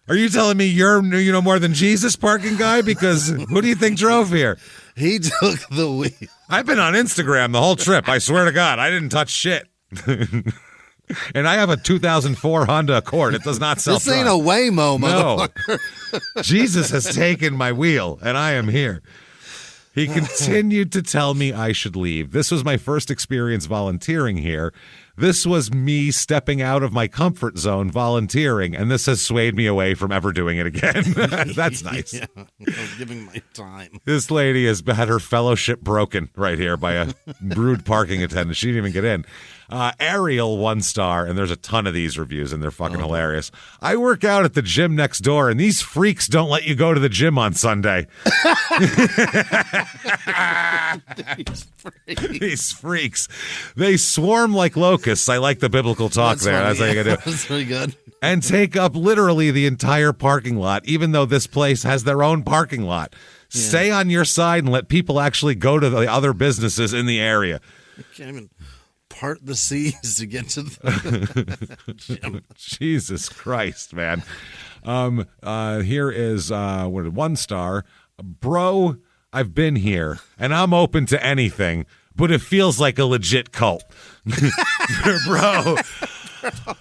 are you telling me you're more than Jesus, parking guy? Because who do you think drove here? He took the wheel. I've been on Instagram the whole trip. I swear to God, I didn't touch shit. And I have a 2004 Honda Accord. It does not self-drive. This ain't a Waymo, motherfucker. No. Jesus has taken my wheel, and I am here. He continued to tell me I should leave. This was my first experience volunteering here. This was me stepping out of my comfort zone volunteering, and this has swayed me away from ever doing it again. That's nice. Yeah, I was giving my time. This lady has had her fellowship broken right here by a rude parking attendant. She didn't even get in. Ariel, 1 star, and there's a ton of these reviews, and they're fucking hilarious. I work out at the gym next door, and these freaks don't let you go to the gym on Sunday. These freaks. They swarm like locusts. I like the biblical talk there. That's how you gotta do it. That's pretty good. And take up literally the entire parking lot, even though this place has their own parking lot. Yeah. Stay on your side and let people actually go to the other businesses in the area. You can't even part the seas to get to the gym. Jesus Christ, man. Here is 1 star. Bro, I've been here, and I'm open to anything, but it feels like a legit cult. Bro.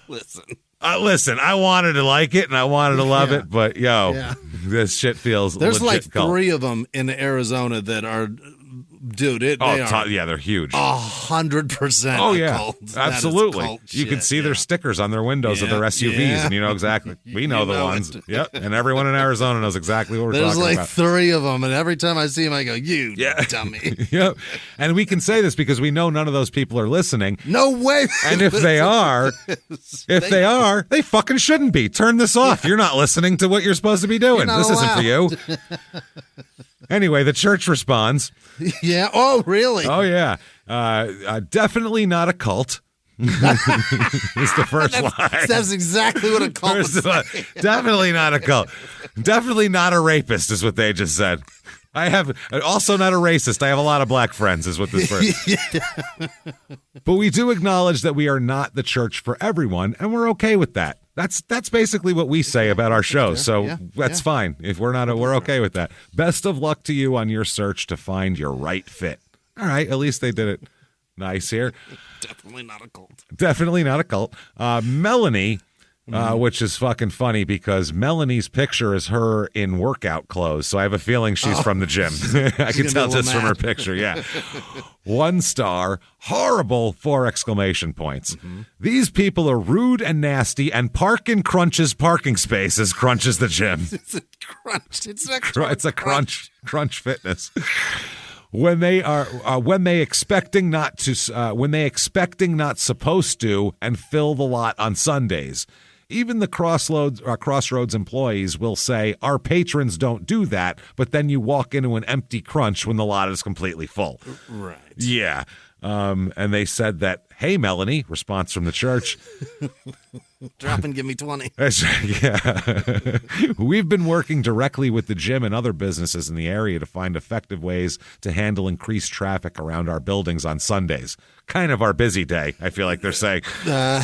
Listen, I wanted to like it, and I wanted to love it, but, this shit feels There's legit like cult. 3 of them in Arizona that are... Dude, they are. Yeah, they're huge. 100%. Oh, yeah. Cult. Absolutely. Cult you can see their stickers on their windows of their SUVs, and you know exactly. We know the ones. Yep. And everyone in Arizona knows exactly what we're talking about. There's like 3 of them, and every time I see them, I go, you dummy. Yep. And we can say this because we know none of those people are listening. No way. And if they are, they fucking shouldn't be. Turn this off. You're not listening to what you're supposed to be doing. This isn't for you. Anyway, the church responds. Yeah. Oh, really? Oh, yeah. Definitely not a cult. Is the first line. That's exactly what a cult is. Definitely not a cult. Definitely not a rapist is what they just said. I have also not a racist. I have a lot of black friends is what this word. But we do acknowledge that we are not the church for everyone, and we're okay with that. That's basically what we say about our show. So that's fine. If we're not, we're okay with that. Best of luck to you on your search to find your right fit. All right. At least they did it nice here. Definitely not a cult. Definitely not a cult. Melanie, which is fucking funny because Melanie's picture is her in workout clothes. So I have a feeling she's from the gym. I can tell just from her picture. Yeah. 1 star. Horrible, 4 exclamation points. These people are rude and nasty and park in Crunch's parking spaces. Crunch is the gym. It's a crunch. It's a crunch fitness. When they expecting not supposed to and fill the lot on Sundays. Even the Crossroads employees will say, our patrons don't do that, but then you walk into an empty Crunch when the lot is completely full. Right. Yeah. And they said that, hey, Melanie, response from the church. Drop and give me 20. Yeah. We've been working directly with the gym and other businesses in the area to find effective ways to handle increased traffic around our buildings on Sundays. Kind of our busy day, I feel like they're saying. Yeah.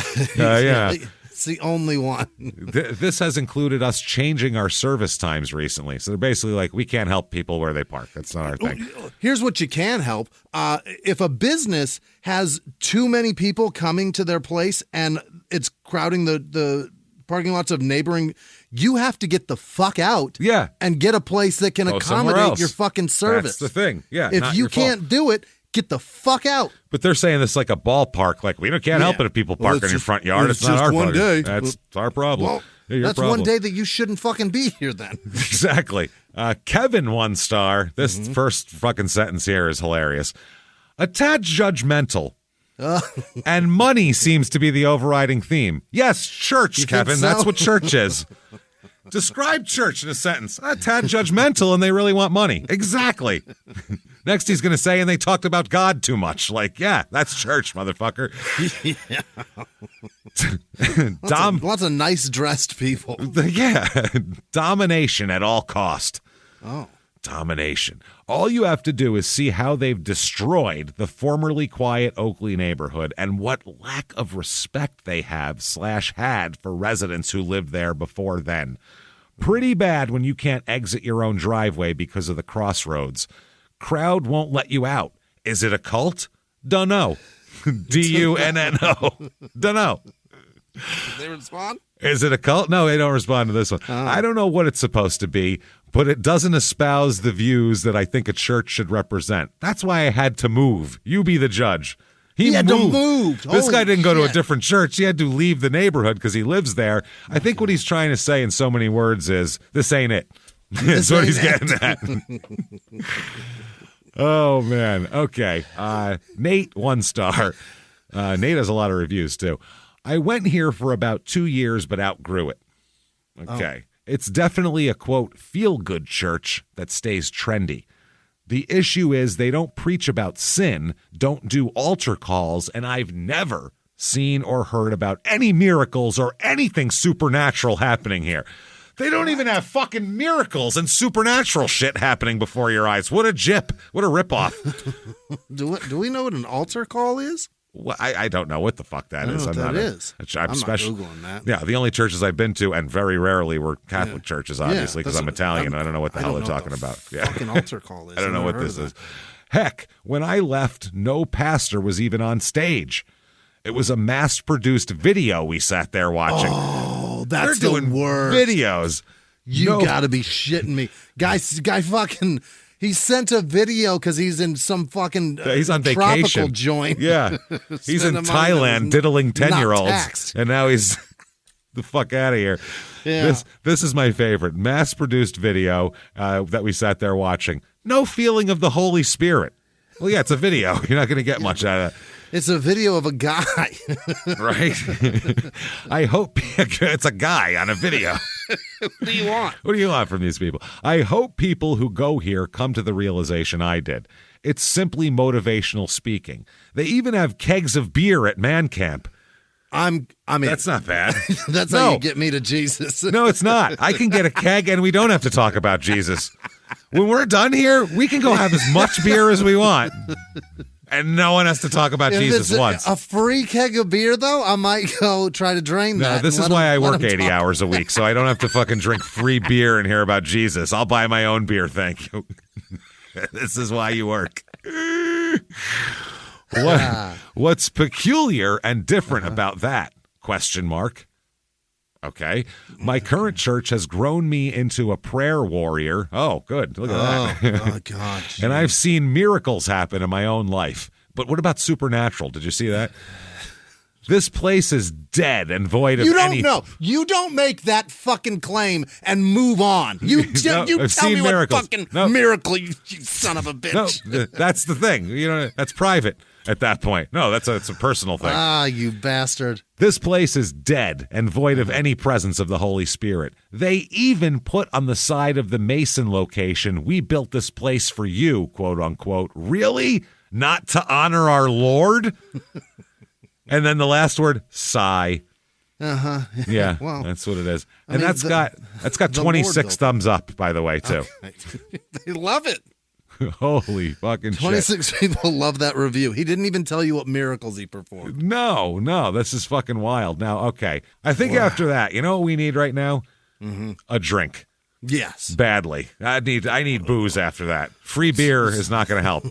It's the only one. This has included us changing our service times recently. So they're basically like, we can't help people where they park. That's not our thing. Here's what you can help. If a business has too many people coming to their place and it's crowding the parking lots of neighboring, you have to get the fuck out. Yeah. And get a place that can accommodate your fucking service. That's the thing. Yeah. If you can't do it, get the fuck out. But they're saying this like a ballpark. Like, we can't help it if people park in your front yard. It's not our problem. That's our problem. Well, that's one day that you shouldn't fucking be here then. Exactly. Kevin, 1 star. This first fucking sentence here is hilarious. A tad judgmental. And money seems to be the overriding theme. Yes, church, Kevin. That's what church is. Describe church in a sentence. A tad judgmental and they really want money. Exactly. Next he's going to say, and they talked about God too much. Like, yeah, that's church, motherfucker. Lots of nice dressed people. Yeah. Domination at all cost. Oh. domination. All you have to do is see how they've destroyed the formerly quiet Oakley neighborhood and what lack of respect they have / had for residents who lived there before then. Pretty bad when you can't exit your own driveway because of the crossroads. Crowd won't let you out. Is it a cult? Dunno. D-U-N-N-O. Dunno. Did they respond? Is it a cult? No, they don't respond to this one. I don't know what it's supposed to be, but it doesn't espouse the views that I think a church should represent. That's why I had to move. You be the judge. He had moved. to move. This guy didn't go to a shit. different church. He had to leave the neighborhood because he lives there. I think what he's trying to say in so many words is, this ain't it. That's what he's getting at. Oh, man. Okay. Nate, 1 star. Nate has a lot of reviews, too. I went here for about 2 years, but outgrew it. Okay. Oh. It's definitely a, quote, feel-good church that stays trendy. The issue is they don't preach about sin, don't do altar calls, and I've never seen or heard about any miracles or anything supernatural happening here. They don't even have fucking miracles and supernatural shit happening before your eyes. What a jip. What a ripoff. Do we know what an altar call is? Well, I don't know what the fuck that is. I'm not special. Googling that. Yeah, the only churches I've been to, and very rarely, were Catholic churches, obviously, because I'm Italian and I don't know what the hell they're talking about. Fucking altar call is. I don't know what this is. Heck, when I left, no pastor was even on stage. It was a mass-produced video we sat there watching. Oh, that's They're the doing worst. Videos. You gotta be shitting me. Guy fucking... He sent a video because he's in some fucking he's on tropical vacation. joint. Yeah. He's in Thailand diddling 10-year-olds. And now he's the fuck out of here. Yeah. This is my favorite. Mass-produced video that we sat there watching. No feeling of the Holy Spirit. Well, yeah, it's a video. You're not going to get much out of that. It's a video of a guy. Right? I hope it's a guy on a video. What do you want? What do you want from these people? I hope people who go here come to the realization I did. It's simply motivational speaking. They even have kegs of beer at man camp. I mean, that's not bad. That's how you get me to Jesus. No, it's not. I can get a keg and we don't have to talk about Jesus. When we're done here, we can go have as much beer as we want. And no one has to talk about Jesus once. A free keg of beer, though, I might go try to drain that. No, this is why I work 80 hours a week, so I don't have to fucking drink free beer and hear about Jesus. I'll buy my own beer, thank you. This is why you work. What's peculiar and different about that? Question mark. Okay. My current church has grown me into a prayer warrior. Oh, good. Look at that. Oh, God. And I've seen miracles happen in my own life. But what about supernatural? Did you see that? This place is dead and void of any... You don't know. You don't make that fucking claim and move on. You tell me miracles. What fucking miracle, you son of a bitch. No, that's the thing. You know, that's private at that point. No, that's a personal thing. Ah, you bastard. This place is dead and void of any presence of the Holy Spirit. They even put on the side of the Mason location, "We built this place for you," quote unquote. Really? Not to honor our Lord? And then the last word, sigh. Uh-huh. Yeah, well, that's what it is. And that's got 26 thumbs up, by the way, too. Okay. They love it. Holy fucking 26 shit. people love that review. He didn't even tell you what miracles he performed. No, this is fucking wild. Now, okay. I think after that, you know what we need right now? Mm-hmm. A drink. Yes. Badly. I need booze after that. Free beer is not going to help.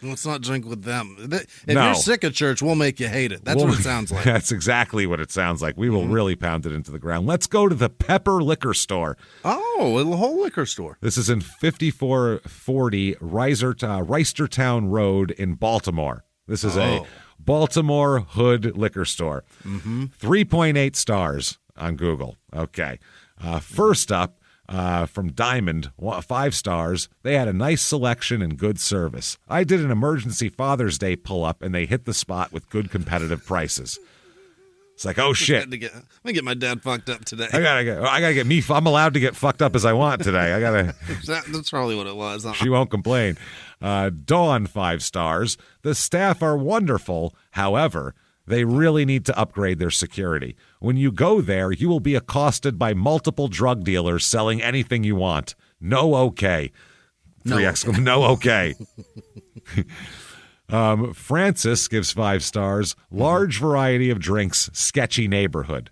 Let's not drink with them. If you're sick of church, we'll make you hate it. That's what it sounds like. That's exactly what it sounds like. We will really pound it into the ground. Let's go to the Pepper Liquor Store. Oh, a whole liquor store. This is in 5440 Reisterstown Road in Baltimore. This is a Baltimore Hood liquor store. 3.8 stars on Google. Okay. First up, from Diamond, 5 stars. They had a nice selection and good service. I did an emergency Father's Day pull-up, and they hit the spot with good competitive prices. It's like, oh, shit. I'm going to get my dad fucked up today. I gotta get me. I'm allowed to get fucked up as I want today. That's probably what it was. Huh? She won't complain. Dawn, 5 stars. The staff are wonderful. However, they really need to upgrade their security. When you go there, you will be accosted by multiple drug dealers selling anything you want. No okay. Three exclamation. No, okay. Francis gives 5 stars. Large variety of drinks, sketchy neighborhood.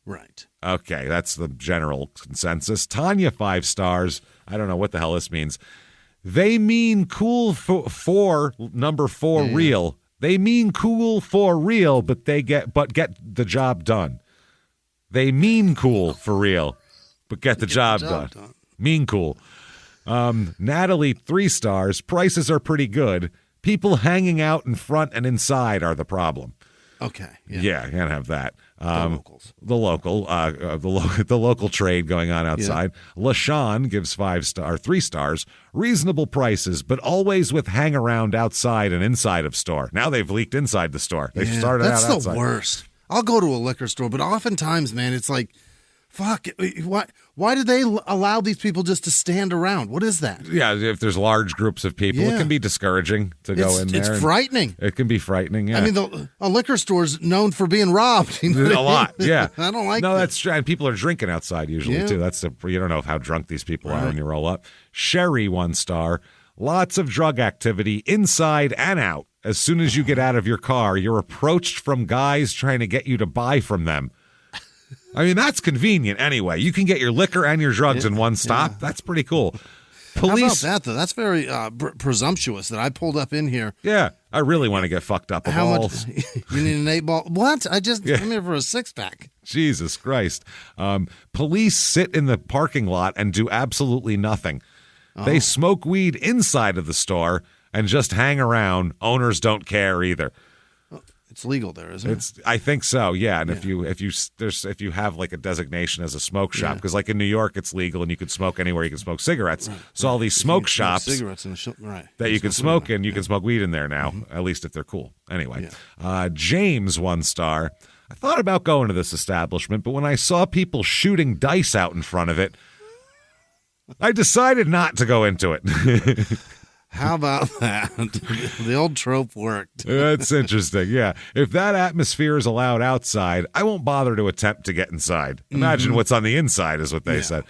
Right. Okay, that's the general consensus. Tanya, 5 stars. I don't know what the hell this means. They mean cool for number 4 real. They mean cool for real, but get the job done. They mean cool for real, but get the job done. Mean cool. Natalie, 3 stars. Prices are pretty good. People hanging out in front and inside are the problem. Okay. Yeah, you can't have that. The locals. The local trade going on outside. Yeah. LaShawn gives 3 stars. Reasonable prices, but always with hang around outside and inside of store. Now they've leaked inside the store. They started out outside. That's the worst. I'll go to a liquor store, but oftentimes, man, it's like, fuck, why do they allow these people just to stand around? What is that? Yeah, if there's large groups of people, it can be discouraging to go in there. It's frightening. It can be frightening, yeah. I mean, a liquor store's known for being robbed. You know a lot, yeah. I don't like that. No, that's true. And people are drinking outside usually, too. You don't know how drunk these people are when you roll up. Sherry, 1 star. Lots of drug activity inside and out. As soon as you get out of your car, you're approached from guys trying to get you to buy from them. I mean, that's convenient anyway. You can get your liquor and your drugs in one stop. Yeah. That's pretty cool. Police. How about that, though? That's very presumptuous that I pulled up in here. Yeah, I really want to get fucked up. How much? You need an 8-ball? What? I'm here for a 6-pack. Jesus Christ. Police sit in the parking lot and do absolutely nothing. They smoke weed inside of the store and just hang around. Owners don't care either. It's legal there, isn't it? I think so, yeah. And if you have like a designation as a smoke shop, because like in New York it's legal and you can smoke anywhere you can smoke cigarettes. Right. So all these smoke shops cigarettes that you can smoke in, you can smoke weed in there now, at least if they're cool. Anyway, James, 1 star. I thought about going to this establishment, but when I saw people shooting dice out in front of it, I decided not to go into it. How about that? The old trope worked. That's interesting, yeah. If that atmosphere is allowed outside, I won't bother to attempt to get inside. Imagine what's on the inside is what they said.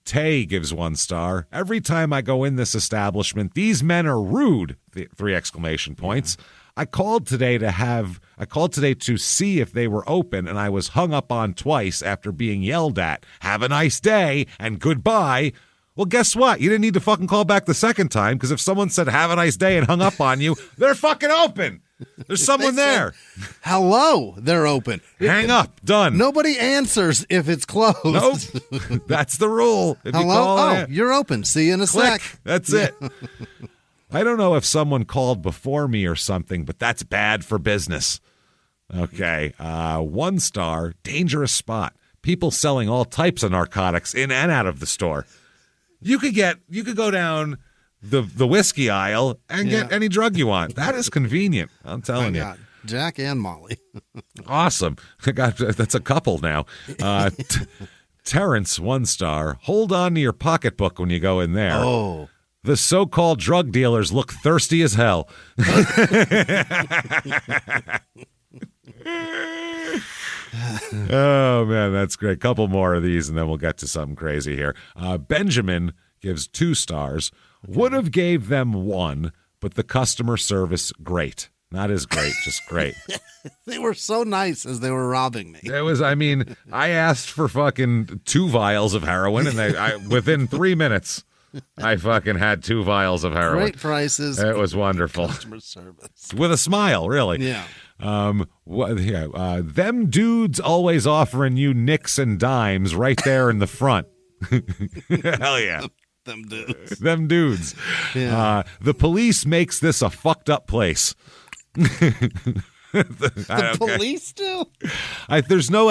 Tay gives 1 star. Every time I go in this establishment, these men are rude, 3 exclamation points. Yeah. I called today to see if they were open, and I was hung up on twice after being yelled at. Have a nice day and goodbye. Well, guess what? You didn't need to fucking call back the second time, because if someone said have a nice day and hung up on you, they're fucking open. There's someone there. Hello, they're open. Hang up. Done. Nobody answers if it's closed. Nope. That's the rule. If hello? You're open. See you in a click. sec. That's it. I don't know if someone called before me or something, but that's bad for business. Okay. 1 star. Dangerous spot. People selling all types of narcotics in and out of the store. You could go down the whiskey aisle and get any drug you want. That is convenient. I'm telling you. Jack and Molly. Awesome. That's a couple now. Terrence, 1 star. Hold on to your pocketbook when you go in there. Oh. The so-called drug dealers look thirsty as hell. Oh, man, that's great. Couple more of these, and then we'll get to something crazy here. Benjamin gives 2 stars. Would have gave them 1, but the customer service, great. Not as great, just great. They were so nice as they were robbing me. I asked for fucking 2 vials of heroin, and within 3 minutes, I fucking had 2 vials of heroin. Great prices. It was wonderful. Customer service. With a smile, really. Yeah. Them dudes always offering you nicks and dimes right there in the front. Hell yeah. Them dudes. Them dudes. Yeah. The police makes this a fucked up place. The police do? There's no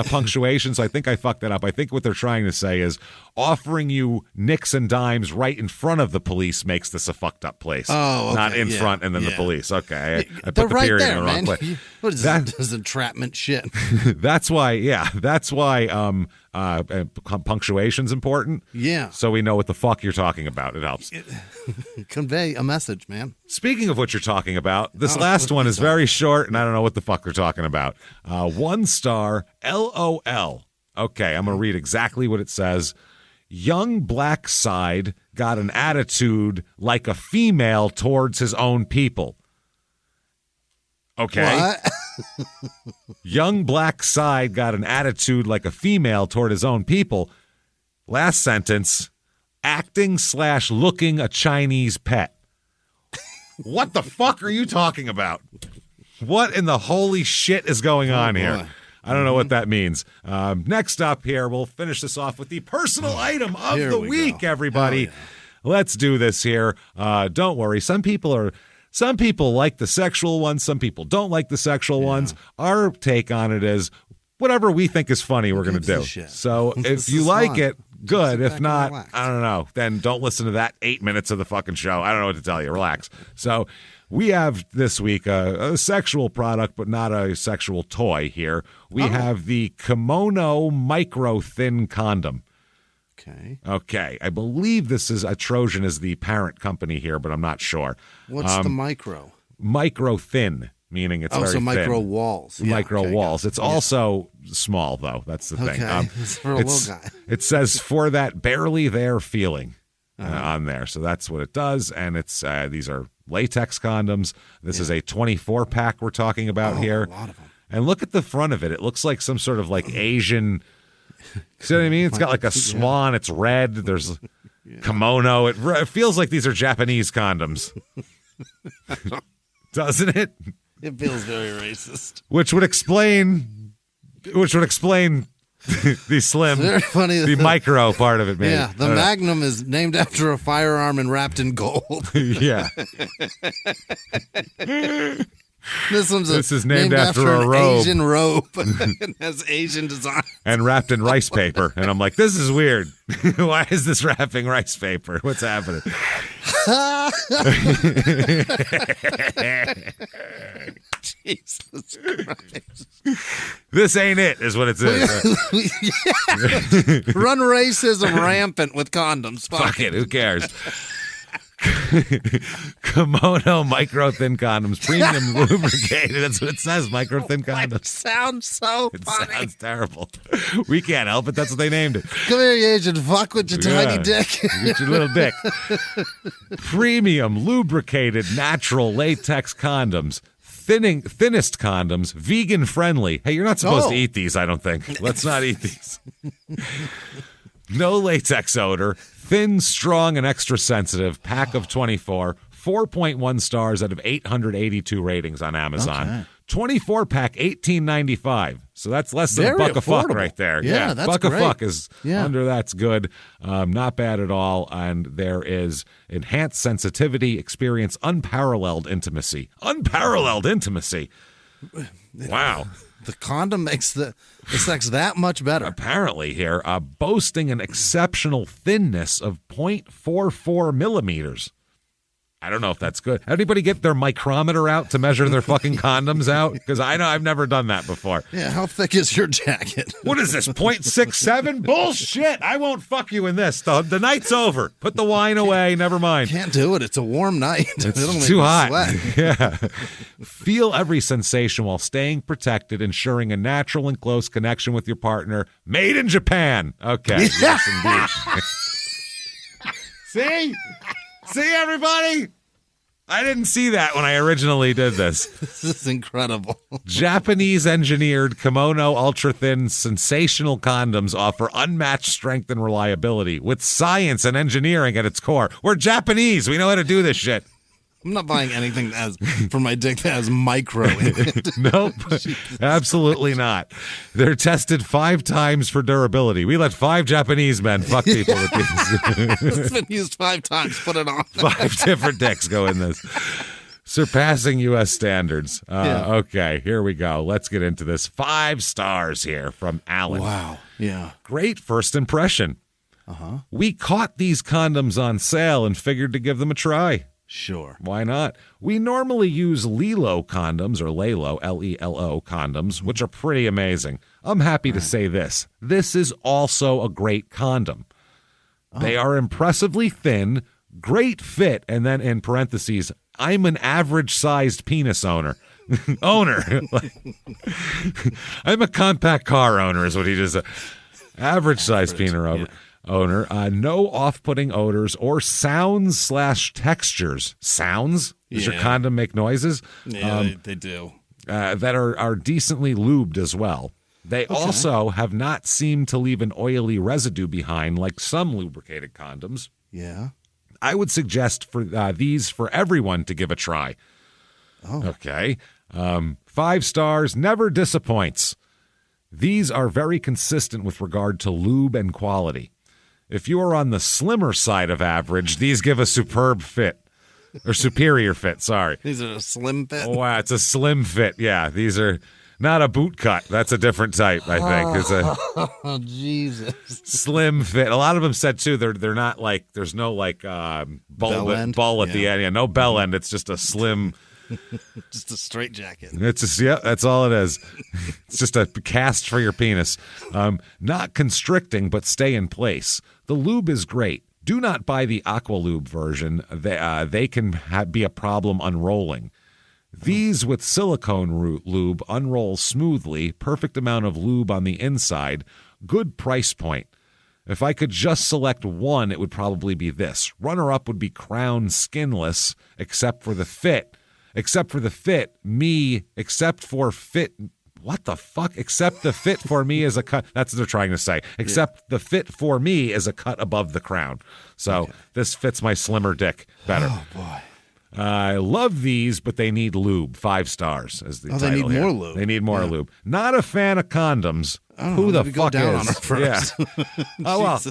punctuation, so I think I fucked that up. I think what they're trying to say is offering you nicks and dimes right in front of the police makes this a fucked up place. Oh, okay. Not in front and then the police. Okay, I put they're the right period there, in the wrong man. place. What is that? This is entrapment shit. That's why punctuation's important. Yeah. So we know what the fuck you're talking about. It helps. Convey a message, man. Speaking of what you're talking about, this last one is very short, and I don't know what the fuck they're talking about. 1 star, LOL. Okay, I'm going to read exactly what it says. young black side got an attitude like a female towards his own people. Okay. What? Young black side got an attitude like a female toward his own people. Last sentence, acting/looking a Chinese pet. What the fuck are you talking about? What in the holy shit is going on here? I don't know what that means. Next up here, we'll finish this off with the personal item of the week, everybody. Yeah. Let's do this here. Don't worry. Some people like the sexual ones. Some people don't like the sexual ones. Our take on it is whatever we think is funny, we're going to do. So if you like it, good. If not, I don't know. Then don't listen to that 8 minutes of the fucking show. I don't know what to tell you. Relax. So we have this week a sexual product, but not a sexual toy here. We have the Kimono Micro Thin Condom. Okay. I believe this is Trojan is the parent company here, but I'm not sure. What's the micro? Micro thin, meaning it's very so thin. micro walls. Micro walls. It's also small, though. That's the thing. It's for a little guy. It says for that barely there feeling on there. So that's what it does. And it's these are latex condoms. This is a 24-pack we're talking about here. A lot of them. And look at the front of it. It looks like some sort of like Asian... See what I mean? It's got like a swan. It's red. There's kimono. It feels like these are Japanese condoms. Doesn't it? It feels very racist. Which would explain the slim, very funny. The micro part of it, maybe. Yeah, the Magnum is named after a firearm and wrapped in gold. Yeah. This is named after a robe. Asian robe. It has Asian design. And wrapped in rice paper. And I'm like, this is weird. Why is this wrapping rice paper? What's happening? Jesus Christ. This ain't it, is what it says. Run racism rampant with condoms. Fuck it. Who cares? Kimono Micro Thin Condoms, premium lubricated. That's what it says, Micro Thin Condoms. It sounds so funny. It sounds terrible. We can't help it. That's what they named it. Come here, you Asian fuck with your tiny dick. Get your little dick. Premium lubricated natural latex condoms. Thinnest condoms, vegan friendly. Hey, you're not supposed to eat these, I don't think. Let's not eat these. No latex odor. Thin, strong, and extra sensitive. Pack of 24. 4.1 stars out of 882 ratings on Amazon. 24-pack, $18.95. So that's less than Very buck a fuck affordable. right there. Yeah, that's buck great. a fuck is under that's good. Not bad at all. And there is enhanced sensitivity, experience unparalleled intimacy. Unparalleled intimacy. Wow. The condom makes the sex that much better. Apparently here, boasting an exceptional thinness of 0.44 millimeters. I don't know if that's good. Anybody get their micrometer out to measure their fucking condoms out? Because I know I've never done that before. Yeah, how thick is your jacket? What is this, 0.67? Bullshit! I won't fuck you in this. The night's over. Put the wine away. Never mind. Can't do it. It's a warm night. It's too hot. Yeah. Feel every sensation while staying protected, ensuring a natural and close connection with your partner. Made in Japan. Okay. Yes, indeed. See? See, everybody? I didn't see that when I originally did this. This is incredible. Japanese-engineered kimono ultra-thin sensational condoms offer unmatched strength and reliability with science and engineering at its core. We're Japanese. We know how to do this shit. I'm not buying anything for my dick that has micro in it. Nope, absolutely not. They're tested 5 times for durability. We let 5 Japanese men fuck people with these. It's been used 5 times. Put it on. 5 different dicks go in this. Surpassing U.S. standards. Okay, here we go. Let's get into this. 5 stars here from Alan. Wow. Yeah. Great first impression. We caught these condoms on sale and figured to give them a try. Sure. Why not? We normally use Lelo condoms, or Lelo, L-E-L-O condoms, which are pretty amazing. I'm happy to say this. This is also a great condom. They are impressively thin, great fit, and then in parentheses, I'm an average-sized penis owner. I'm a compact car owner is what he just said. Average-sized penis owner. owner. No off-putting odors or sounds/textures. Sounds? Does your condom make noises? Yeah, they do. That are decently lubed as well. They also have not seemed to leave an oily residue behind like some lubricated condoms. Yeah. I would suggest for these for everyone to give a try. Oh. Okay. 5 stars, never disappoints. These are very consistent with regard to lube and quality. If you are on the slimmer side of average, these give a superb fit. Or superior fit, sorry. These are a slim fit? Oh, wow, it's a slim fit, yeah. These are not a boot cut. That's a different type, I think. It's a Jesus. Slim fit. A lot of them said, too, they're not like, there's no like ball at the end. Yeah, no bell end. It's just a slim... Just a straight jacket. It's just, yeah, that's all it is. It's just a cast for your penis. Not constricting, but stay in place. The lube is great. Do not buy the Aqualube version. They can be a problem unrolling. These with silicone lube unroll smoothly. Perfect amount of lube on the inside. Good price point. If I could just select one, it would probably be this. Runner-up would be Crown Skinless, except for the fit. Except for the fit, what the fuck? Except the fit for me is a cut. That's what they're trying to say. Except the fit for me is a cut above the crown. So this fits my slimmer dick better. Oh, boy. I love these, but they need lube. 5 stars is the title they need here. more lube. They need more lube. Not a fan of condoms. Who the fuck is? On her first. Yeah. Oh, well.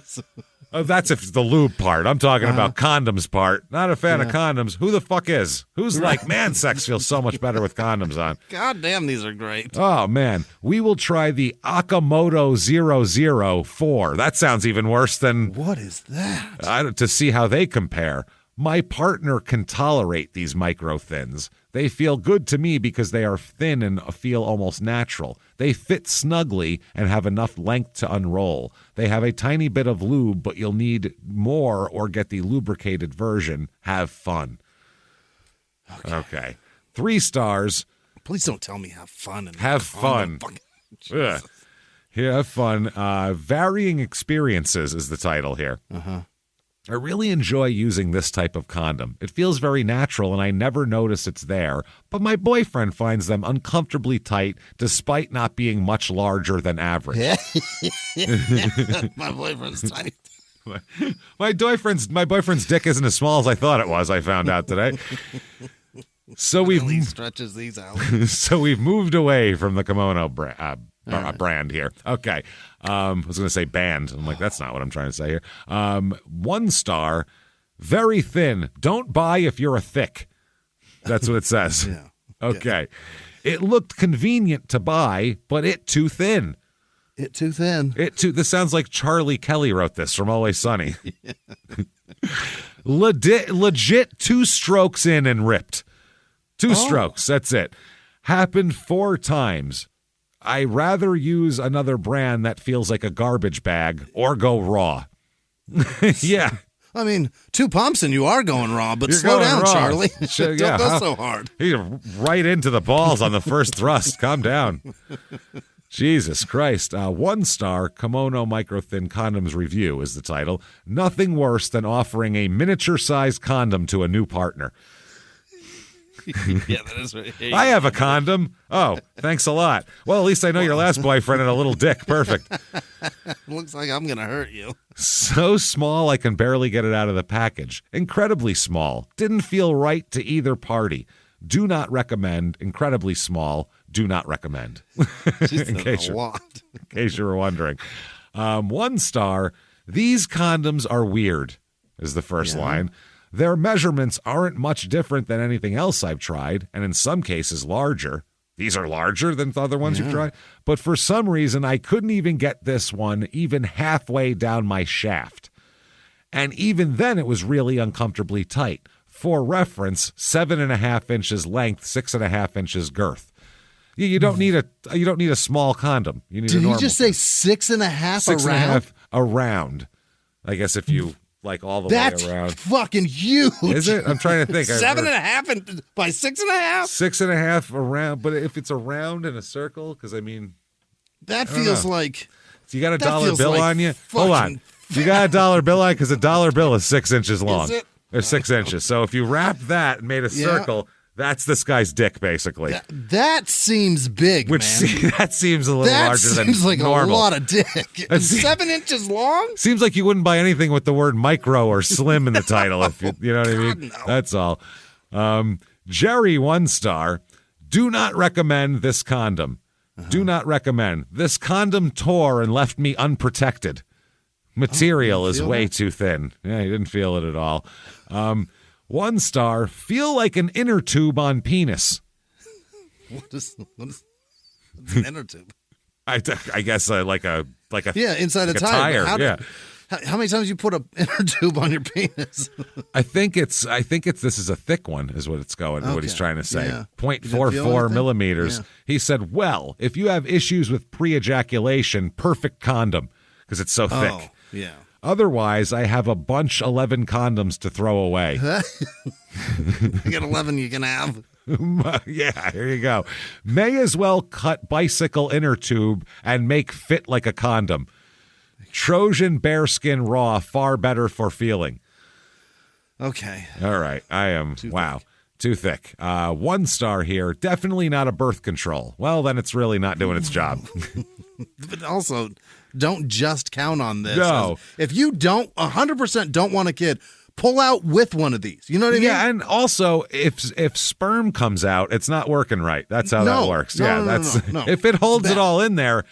Oh, that's if the lube part. I'm talking about condoms part. Not a fan of condoms. Who the fuck is? Who's like, man, sex feels so much better with condoms on. God damn, these are great. Oh, man. We will try the Akamoto 004. That sounds even worse than... What is that? To see how they compare. My partner can tolerate these micro thins. They feel good to me because they are thin and feel almost natural. They fit snugly and have enough length to unroll. They have a tiny bit of lube, but you'll need more or get the lubricated version. Have fun. Okay. 3 stars. Please don't tell me have fun. Have fun. Yeah, have fun. Varying Experiences is the title here. I really enjoy using this type of condom. It feels very natural, and I never notice it's there. But my boyfriend finds them uncomfortably tight, despite not being much larger than average. My boyfriend's tight. My boyfriend's dick isn't as small as I thought it was. I found out today. So he stretches these out. So we've moved away from the kimono brand here. Okay. I was going to say band. I'm like, that's not what I'm trying to say here. 1 star, very thin. Don't buy if you're a thick. That's what it says. Yeah. Okay. It looked convenient to buy, but it too thin. It too thin. This sounds like Charlie Kelly wrote this from Always Sunny. Legit 2 strokes in and ripped. 2 strokes. That's it. Happened 4 times. I rather use another brand that feels like a garbage bag or go raw. Yeah. I mean, 2 pumps and you are going raw, but You're slow down, raw. Charlie. Don't go so hard. You're right into the balls on the first thrust. Calm down. Jesus Christ. 1 star, Kimono Micro Thin Condoms Review is the title. Nothing worse than offering a miniature-sized condom to a new partner. Yeah, that is right. I have a condom. Oh, thanks a lot. Well, at least I know your last boyfriend had a little dick. Perfect. Looks like I'm going to hurt you. So small I can barely get it out of the package. Incredibly small. Didn't feel right to either party. Do not recommend. Incredibly small. Do not recommend. in case you were wondering. 1 star. These condoms are weird, is the first line. Their measurements aren't much different than anything else I've tried, and in some cases larger. These are larger than the other ones you've tried. But for some reason, I couldn't even get this one even halfway down my shaft. And even then, it was really uncomfortably tight. For reference, 7.5 inches length, 6.5 inches girth. You don't need a small condom. You need Did a normal he just say 6.5 around? 6.5 around. I guess if you... like all the way around. That's fucking huge. Is it? I'm trying to think. 7.5 by 6.5? 6.5 around, but if it's around in a circle, because I mean, that feels like you got a dollar bill like on you. Hold on. You got a dollar bill on because a dollar bill is 6 inches long. Is it? Or 6 inches. So if you wrap that and made a circle, that's this guy's dick, basically. That seems big, man. That seems a little larger than normal. That seems like a lot of dick. 7 inches long? Seems like you wouldn't buy anything with the word micro or slim in the title. If you know what I mean? No. That's all. Jerry, 1 star. Do not recommend this condom. Do not recommend. This condom tore and left me unprotected. Material is way too thin. Yeah, he didn't feel it at all. 1 star, feel like an inner tube on penis. What is an inner tube? I guess like a inside like a tire. How many times you put an inner tube on your penis? I think this is a thick one is what it's going. What he's trying to say. Yeah. 0.44 millimeters. Yeah. He said, well, if you have issues with pre-ejaculation, perfect condom because it's so thick. Yeah. Otherwise, I have a bunch 11 condoms to throw away. I got 11 you can have. Yeah, here you go. May as well cut bicycle inner tube and make fit like a condom. Trojan bearskin raw, far better for feeling. Okay. All right. I am, too thick. 1 star here. Definitely not a birth control. Well, then it's really not doing its job. But also, don't just count on this. No. If you 100% don't want a kid, pull out with one of these. You know what I mean? Yeah, and also, if sperm comes out, it's not working right. That's how that works. No. If it holds it all in there,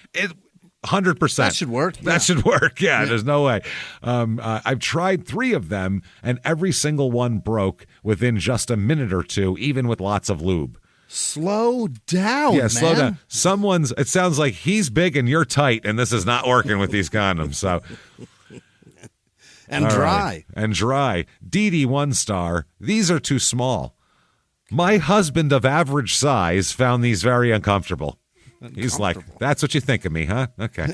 100%. That should work. That should work. Yeah, there's no way. I've tried 3 of them, and every single one broke within just a minute or 2, even with lots of lube. Slow down, man. Slow down. It sounds like he's big and you're tight, and this is not working with these condoms. So, and dry. Right. And dry. Dee Dee, 1 star. These are too small. My husband of average size found these very uncomfortable. He's like, that's what you think of me, huh? Okay.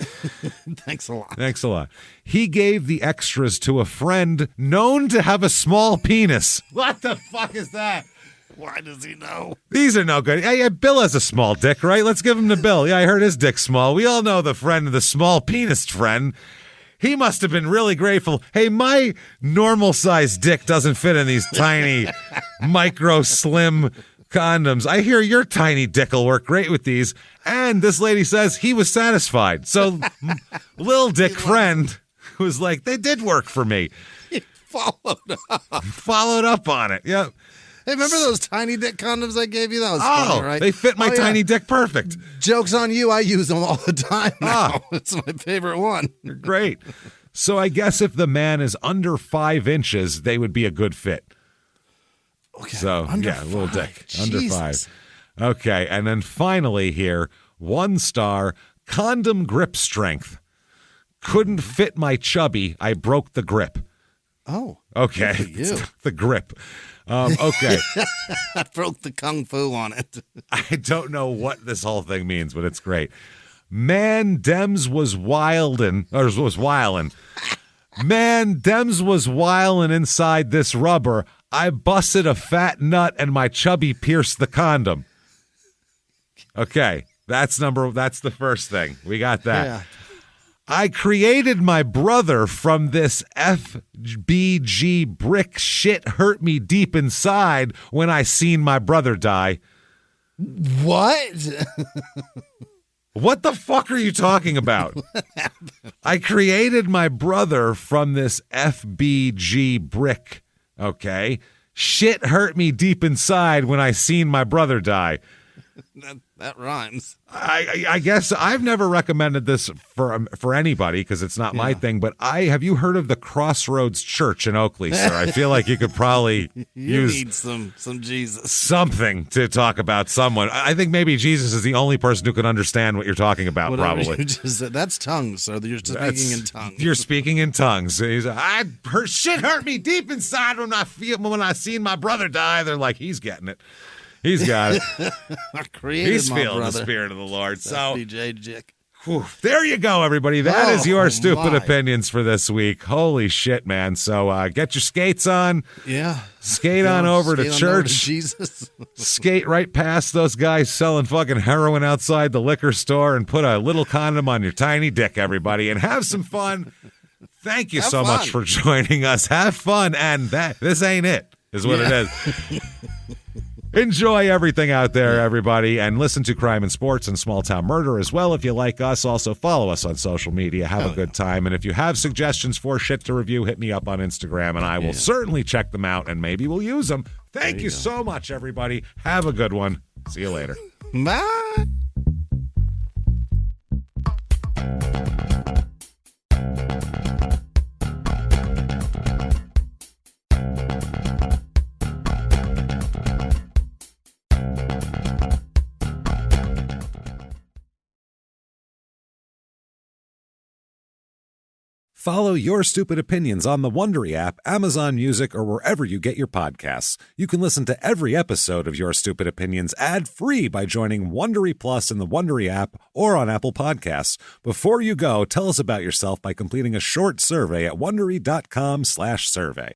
Thanks a lot. Thanks a lot. He gave the extras to a friend known to have a small penis. What the fuck is that? Why does he know? These are no good. Yeah, Bill has a small dick, right? Let's give him to Bill. Yeah, I heard his dick's small. We all know the friend of the small penis friend. He must have been really grateful. Hey, my normal-sized dick doesn't fit in these tiny, micro, slim condoms. I hear your tiny dick will work great with these. And this lady says he was satisfied. So, Lil Dick friend was like, they did work for me. He followed up on it. Yep. Hey, remember those tiny dick condoms I gave you? That was funny, right? They fit my tiny dick perfect. Joke's on you. I use them all the time now. It's my favorite one. You're great. So I guess if the man is under 5 inches, they would be a good fit. Okay. So, little dick. Jesus. Under 5. Okay, and then finally here, 1 star, condom grip strength. Couldn't fit my chubby. I broke the grip. Oh. Okay. The grip. Okay. I broke the kung fu on it. I don't know what this whole thing means, but it's great. Man, Dems was wildin'. Man, Dems was wildin' inside this rubber. I busted a fat nut and my chubby pierced the condom. Okay, that's the first thing. We got that. Yeah. I created my brother from this FBG brick shit hurt me deep inside when I seen my brother die. What? What the fuck are you talking about? I created my brother from this FBG brick. Okay. Shit hurt me deep inside when I seen my brother die. That rhymes. I guess I've never recommended this for anybody because it's not my thing, but have you heard of the Crossroads Church in Oakley, sir? I feel like you could probably need some Jesus. Something to talk about someone. I think maybe Jesus is the only person who can understand what you're talking about, probably. That's tongues, so you're speaking in tongues. You're speaking in tongues. Shit hurt me deep inside when I seen my brother die. They're like, he's getting it. He's got it. He's feeling the Spirit of the Lord. So, DJ Jick. There you go, everybody. That is your stupid opinions for this week. Holy shit, man. So get your skates on. Yeah. Skate on over to church. Over to Jesus. Skate right past those guys selling fucking heroin outside the liquor store and put a little condom on your tiny dick, everybody, and have some fun. Thank you Have so fun. much for joining us. Have fun, and this ain't it, is what it is. Enjoy everything out there, everybody, and listen to Crime and Sports and Small Town Murder as well if you like us. Also, follow us on social media. Have a good time. And if you have suggestions for shit to review, hit me up on Instagram, and I will certainly check them out, and maybe we'll use them. Thank you so much, everybody. Have a good one. See you later. Bye. Follow Your Stupid Opinions on the Wondery app, Amazon Music, or wherever you get your podcasts. You can listen to every episode of Your Stupid Opinions ad-free by joining Wondery Plus in the Wondery app or on Apple Podcasts. Before you go, tell us about yourself by completing a short survey at Wondery.com/survey.